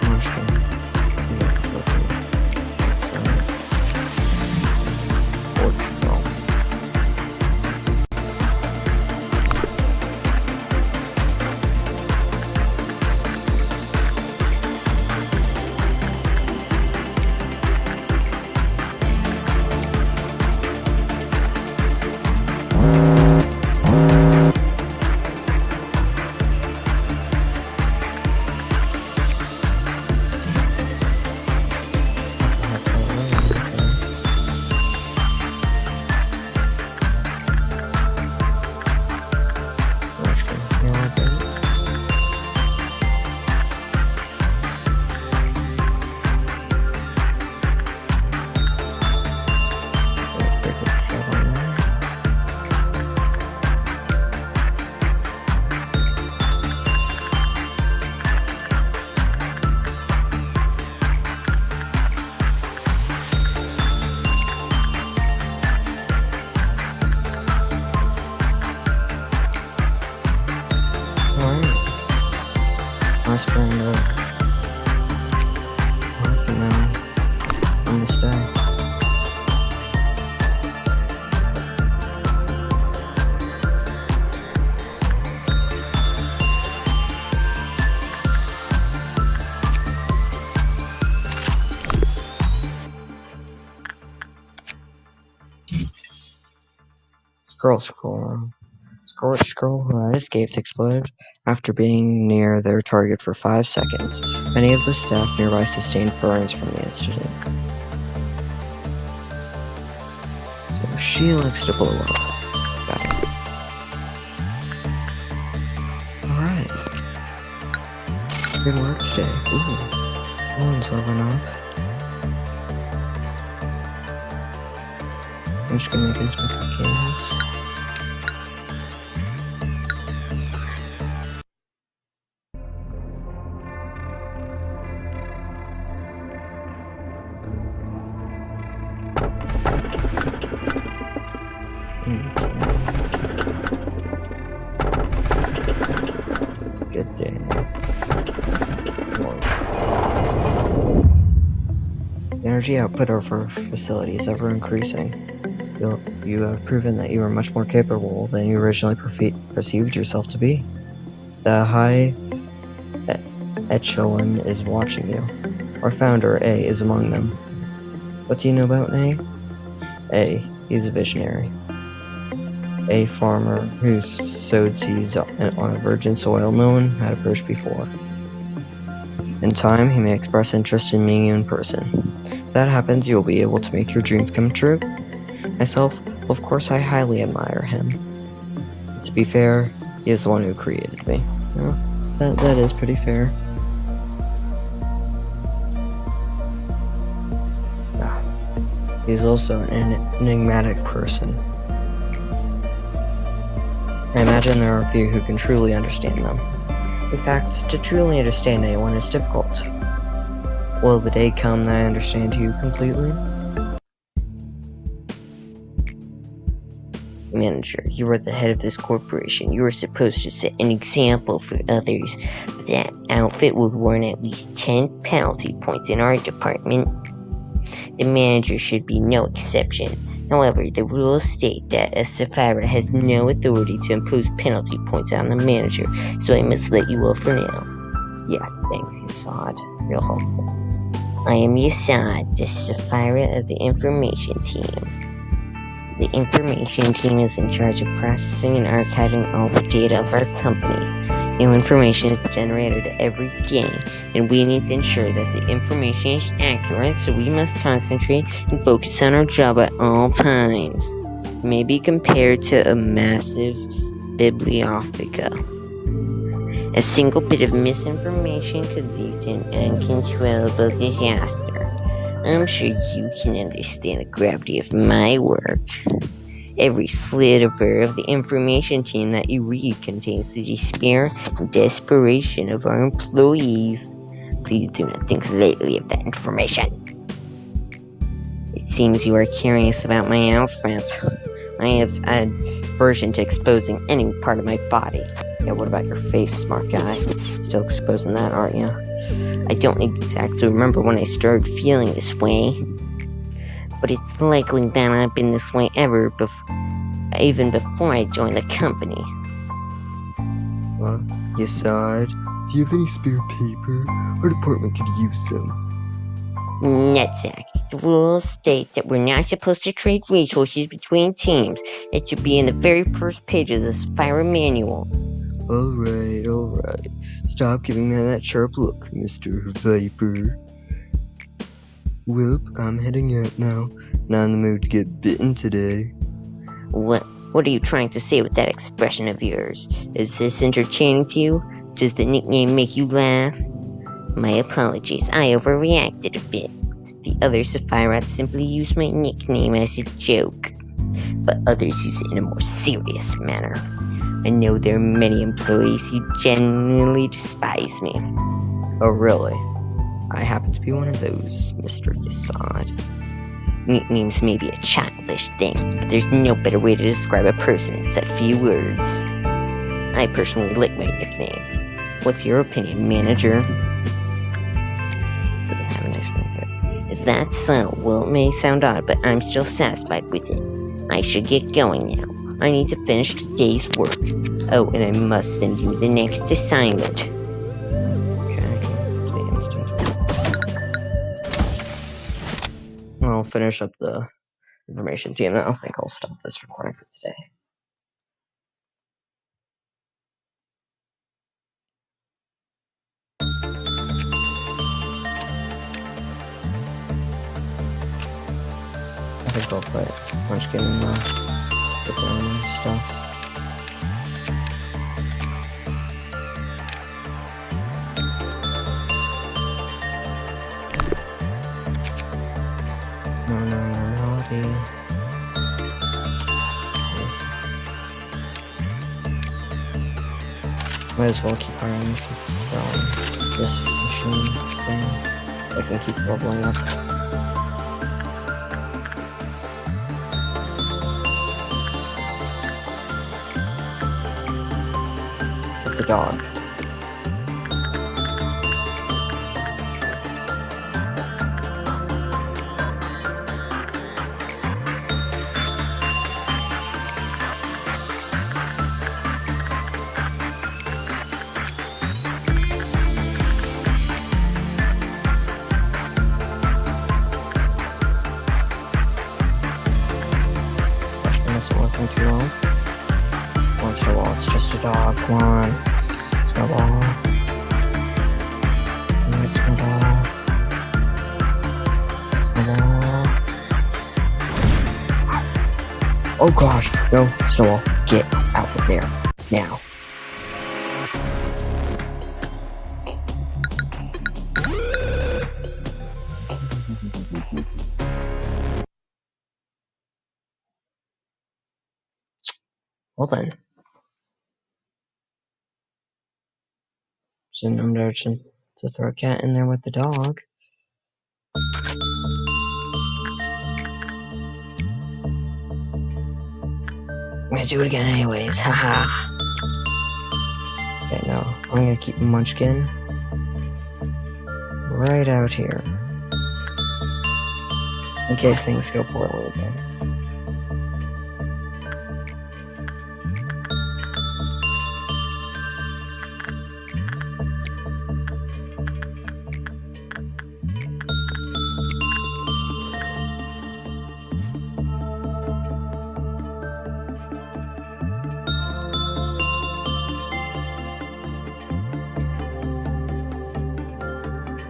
Munchkin. It's fork kill. Last round of working now on this day. Scroll who had escaped exploded after being near their target for 5 seconds. Many of the staff nearby sustained burns from the incident. So she likes to blow up. Got it. Alright. Good work today. Ooh. Owen's leveling up. I'm just gonna make some games. energy output of our facility is ever increasing. You have proven that you are much more capable than you originally perceived yourself to be. The high echelon is watching you. Our founder, A, is among them. What do you know about A? A, he's a visionary. A farmer who sowed seeds on a virgin soil no one had approached before. In time, he may express interest in meeting you in person. If that happens, you will be able to make your dreams come true. Myself, of course, I highly admire him. To be fair, he is the one who created me. That is pretty fair. He's also an enigmatic person. I imagine there are few who can truly understand them. In fact, to truly understand anyone is difficult. Will the day come that I understand you completely? Manager, you are the head of this corporation. You are supposed to set an example for others. But that outfit would warrant at least 10 penalty points in our department. The manager should be no exception. However, the rules state that a Sapphira has no authority to impose penalty points on the manager, so I must let you off for now. Yeah, thanks, Yasad. Real helpful. I am Yasad, the Sapphira of the information team. The information team is in charge of processing and archiving all the data of our company. New information is generated every day, and we need to ensure that the information is accurate, so we must concentrate and focus on our job at all times. It may be compared to a massive bibliotheca. A single bit of misinformation could lead to an uncontrollable disaster. I'm sure you can understand the gravity of my work. Every sliver of the information team that you read contains the despair and desperation of our employees. Please do not think lightly of that information. It seems you are curious about my outfit. I have aversion to exposing any part of my body. Yeah, what about your face, smart guy? Still exposing that, aren't you? I don't exactly remember when I started feeling this way, but it's likely that I've been this way even before I joined the company. Well, Yasad, do you have any spare paper? Our department could use some. Nutsack. The rules state that we're not supposed to trade resources between teams. It should be in the very first page of the Sapphira manual. Alright. Stop giving me that sharp look, Mr. Viper. Welp, I'm heading out now. Not in the mood to get bitten today. What are you trying to say with that expression of yours? Is this entertaining to you? Does the nickname make you laugh? My apologies, I overreacted a bit. The other Sapphira simply used my nickname as a joke, but others use it in a more serious manner. I know there are many employees who genuinely despise me. Oh, really? I happen to be one of those, Mr. Yasad. Nicknames may be a childish thing, but there's no better way to describe a person in such few words. I personally like my nickname. What's your opinion, manager? Doesn't have a nice one here. Is that so? Well, it may sound odd, but I'm still satisfied with it. I should get going now. I need to finish today's work. Oh, and I must send you the next assignment. I'll finish up the information team, then I think I'll stop this recording for today. I think I'll quit. I'm just getting the down stuff. Normality. Might as well keep hiring this machine thing. I can keep leveling up. It's a dog. isn't working too well. Come on, Snowball, it's just a dog. Come on. Snowball. Alright, Snowball. Snowball. Oh gosh, no, Snowball, get out of there, now. Well then. So I'm there to throw a cat in there with the dog. I'm gonna do it again anyways, haha. Okay, no, I'm gonna keep Munchkin right out here. In case things go poorly again.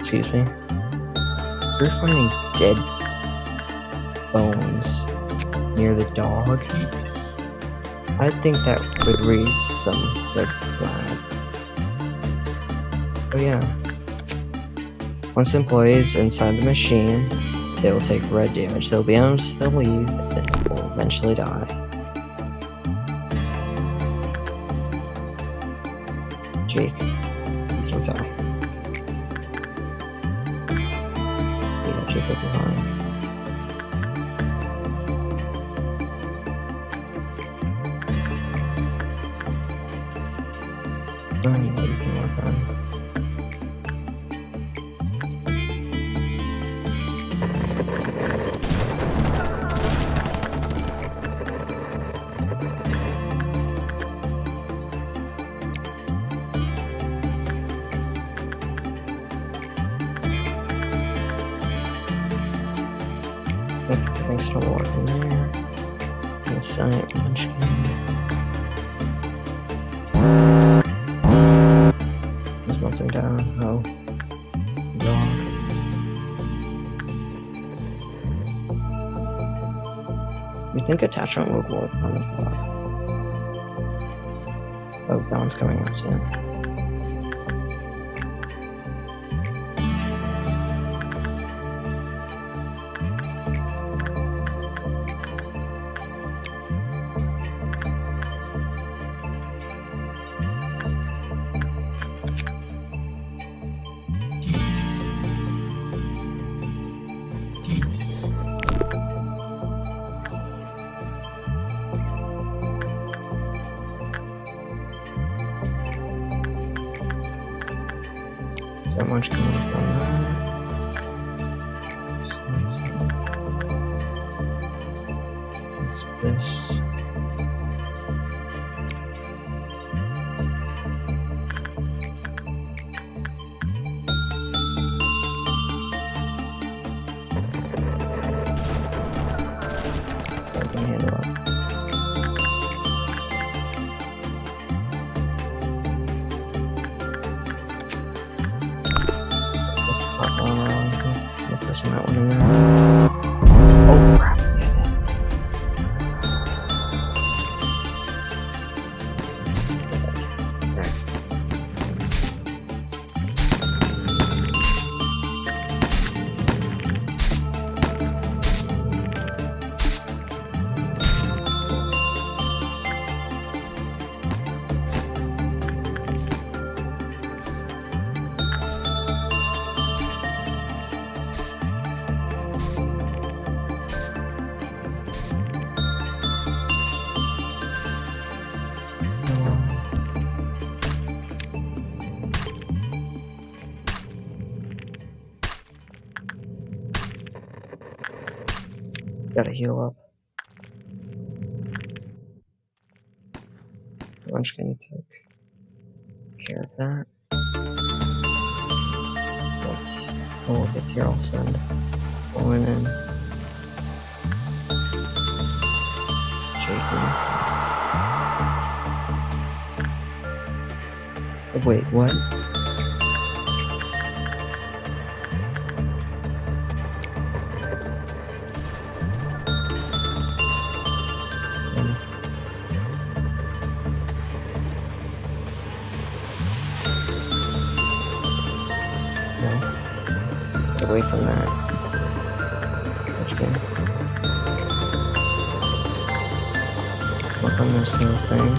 Excuse me. If you're finding dead bones near the dog, I think that would raise some red flags. Oh yeah. Once employees inside the machine, they will take red damage. They'll be able to leave and will eventually die. Jake, please don't die. Jake will be fine. I don't know what you can work on. Everything's still working there. Inside Munchkin. There's nothing down. Oh. Dog. You think attachment would work on the dog? Oh, Dawn's coming up soon. So much coming up on that. This. I can handle it. Pressing that one in there. Oh crap! Gotta heal up. Munchkin take care of that. When it gets here, I'll send Owen and mistaken. Wait, what? No. Get away from that. Okay. Look on this little thing.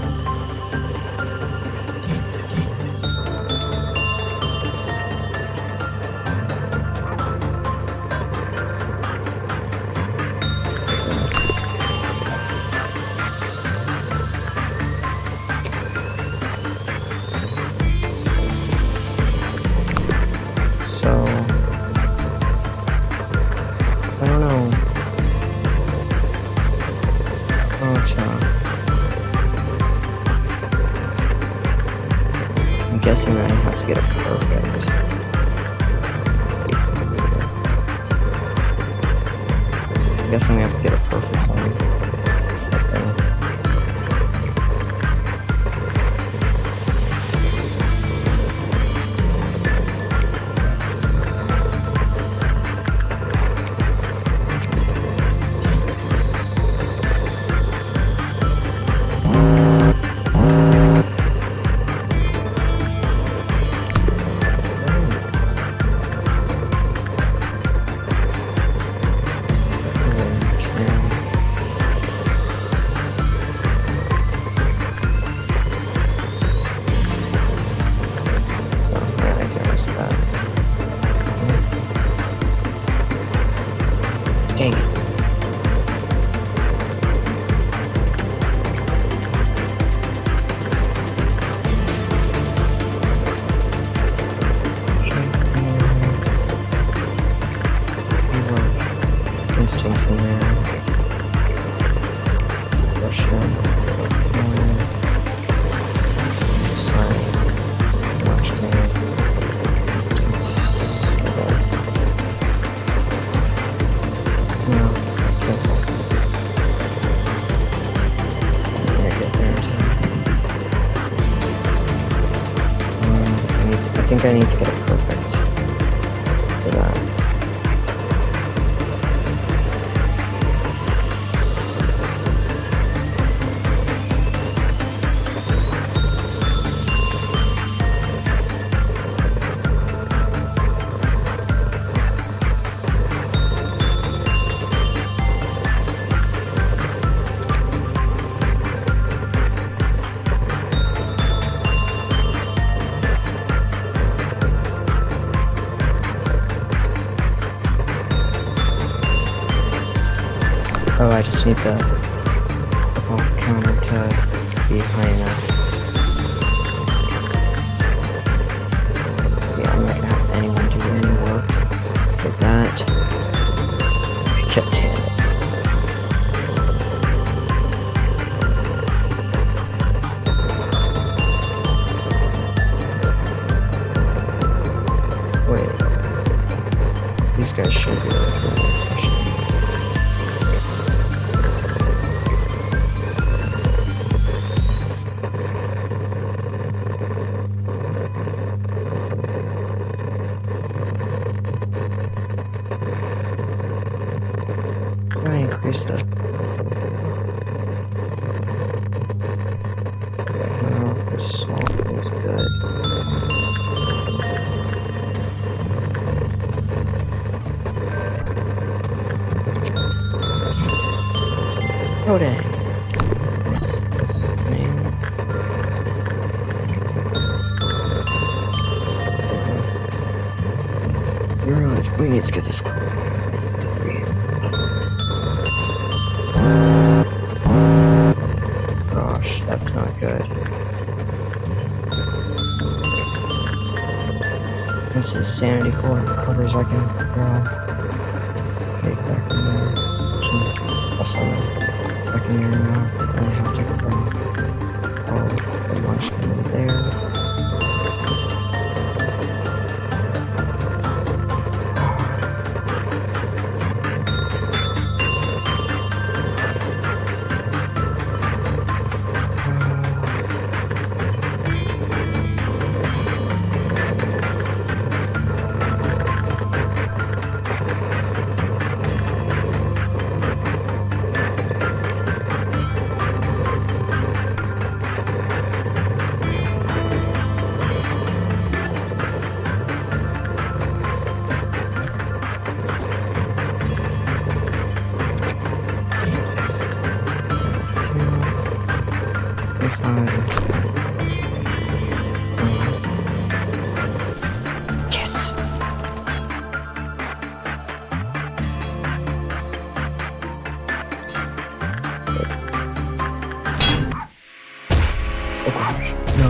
So, I don't know. Oh, child. I'm guessing that I have to get it perfect. I'm guessing we have to get it perfect on that thing. Dang it. Instincts in there. Russian. Sorry. Russian. No, cancel. I'm gonna get there in time. I think I need to get it perfect for that. Oh, I just need the off counter to be high enough. Yeah, I'm not gonna have anyone do any work. So that gets handled. Wait. These guys should be able to do it. I increase that. No, this salt is good. Oh dang. Man. You're right. We need to get this. Gosh, that's not good. This is sanity full of covers I can grab. Okay, back in there. Also, back in there now. I have to grab all the lunch in there. if I... Yes! Oh gosh, no.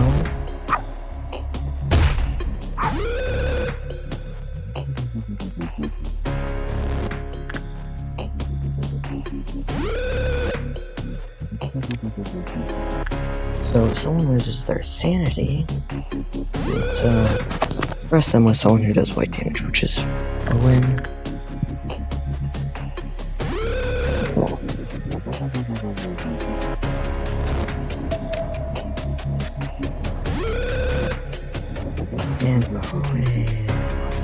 So if someone loses their sanity, express them with someone who does white damage, which is a win. And bonus.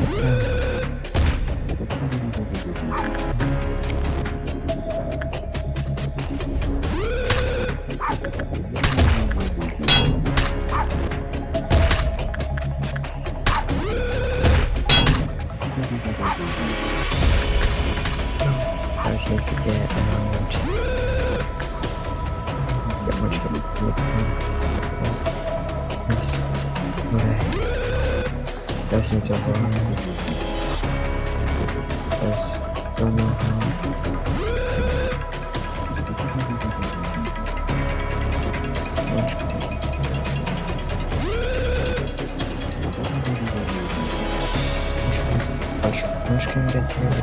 Let's go. I just need to get out. Get much to yes. Okay. Guys need to run. Guys don't know how. Punch can get through it.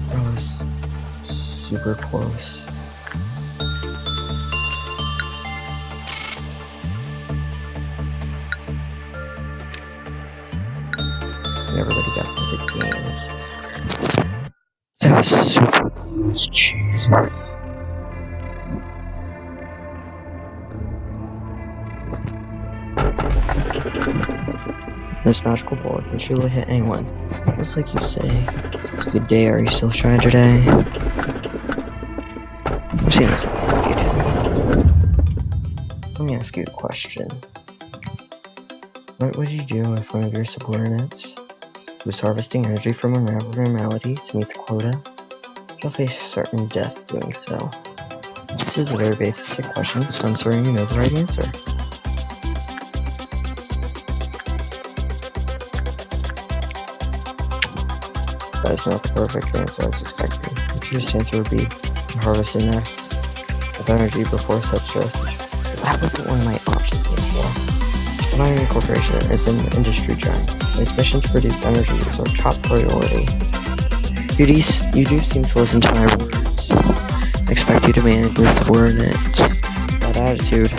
That was super close. And everybody got some big gains. That was super close. Jesus. This magical bullet can surely hit anyone. Just like you say. It's a good day. Are you still trying today? I've seen this before. You did. Let me ask you a question. What would you do if one of your subordinates who's harvesting energy from an abnormality to meet the quota? You'll face certain death doing so. This is a very basic question, so I'm certain you know the right answer. That is not the perfect answer I was expecting. The truest answer would be to harvest enough energy before such dosage. But that wasn't one of my options anymore. The mining corporation is an industry giant. Its mission to produce energy is our top priority. You do seem to listen to my words. I expect you to manage with subordinate. That attitude.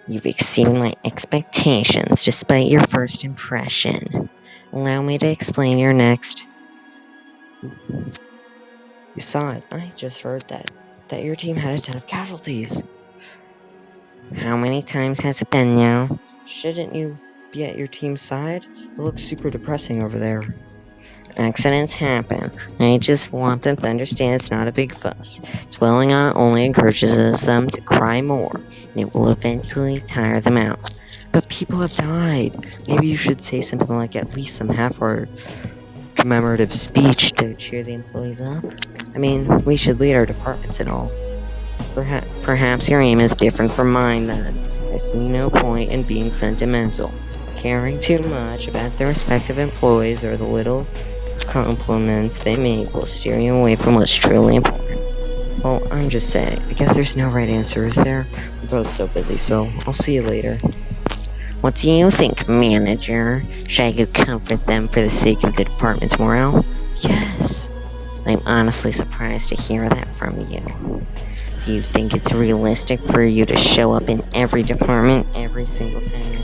You've exceeded my expectations despite your first impression. Allow me to explain your next. You saw it. I just heard that your team had a ton of casualties. How many times has it been now? Shouldn't you be at your team's side? It looks super depressing over there. Accidents happen. I just want them to understand it's not a big fuss. Dwelling on it only encourages them to cry more, and it will eventually tire them out. But people have died. Maybe you should say something like at least some half-hour commemorative speech to cheer the employees up. I mean, we should lead our departments and all. Perhaps your aim is different from mine then. I see no point in being sentimental. Caring too much about the respective employees or the little compliments they make will steer you away from what's truly important. Well, I'm just saying. I guess there's no right answer, is there? We're both so busy, so I'll see you later. What do you think, manager? Should I go comfort them for the sake of the department's morale? Yes. I'm honestly surprised to hear that from you. Do you think it's realistic for you to show up in every department every single time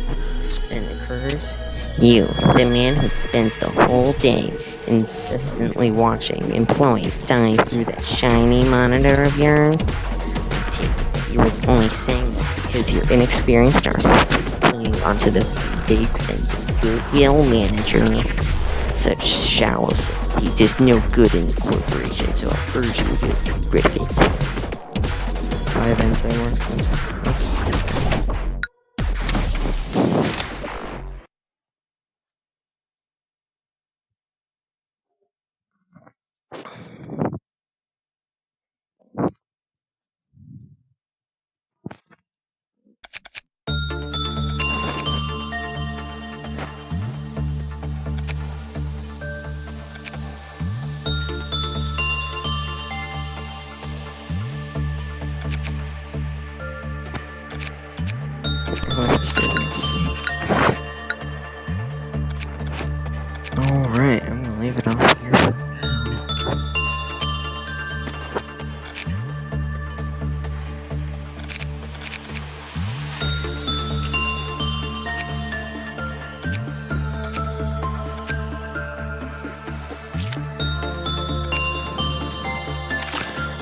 it occurs? You, the man who spends the whole day incessantly watching employees dive through that shiny monitor of yours? You're only saying this because you're inexperienced or playing onto the vague sense of goodwill manager. Such shallow sympathy does no good in the corporation, so I urge you to get rid of it. 5 inside more expensive. Let's do this. Alright, I'm gonna leave it off here for now.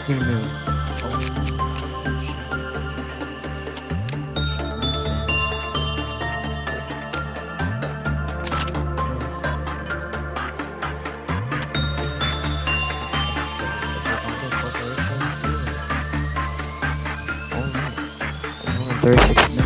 I'm gonna Alright, 36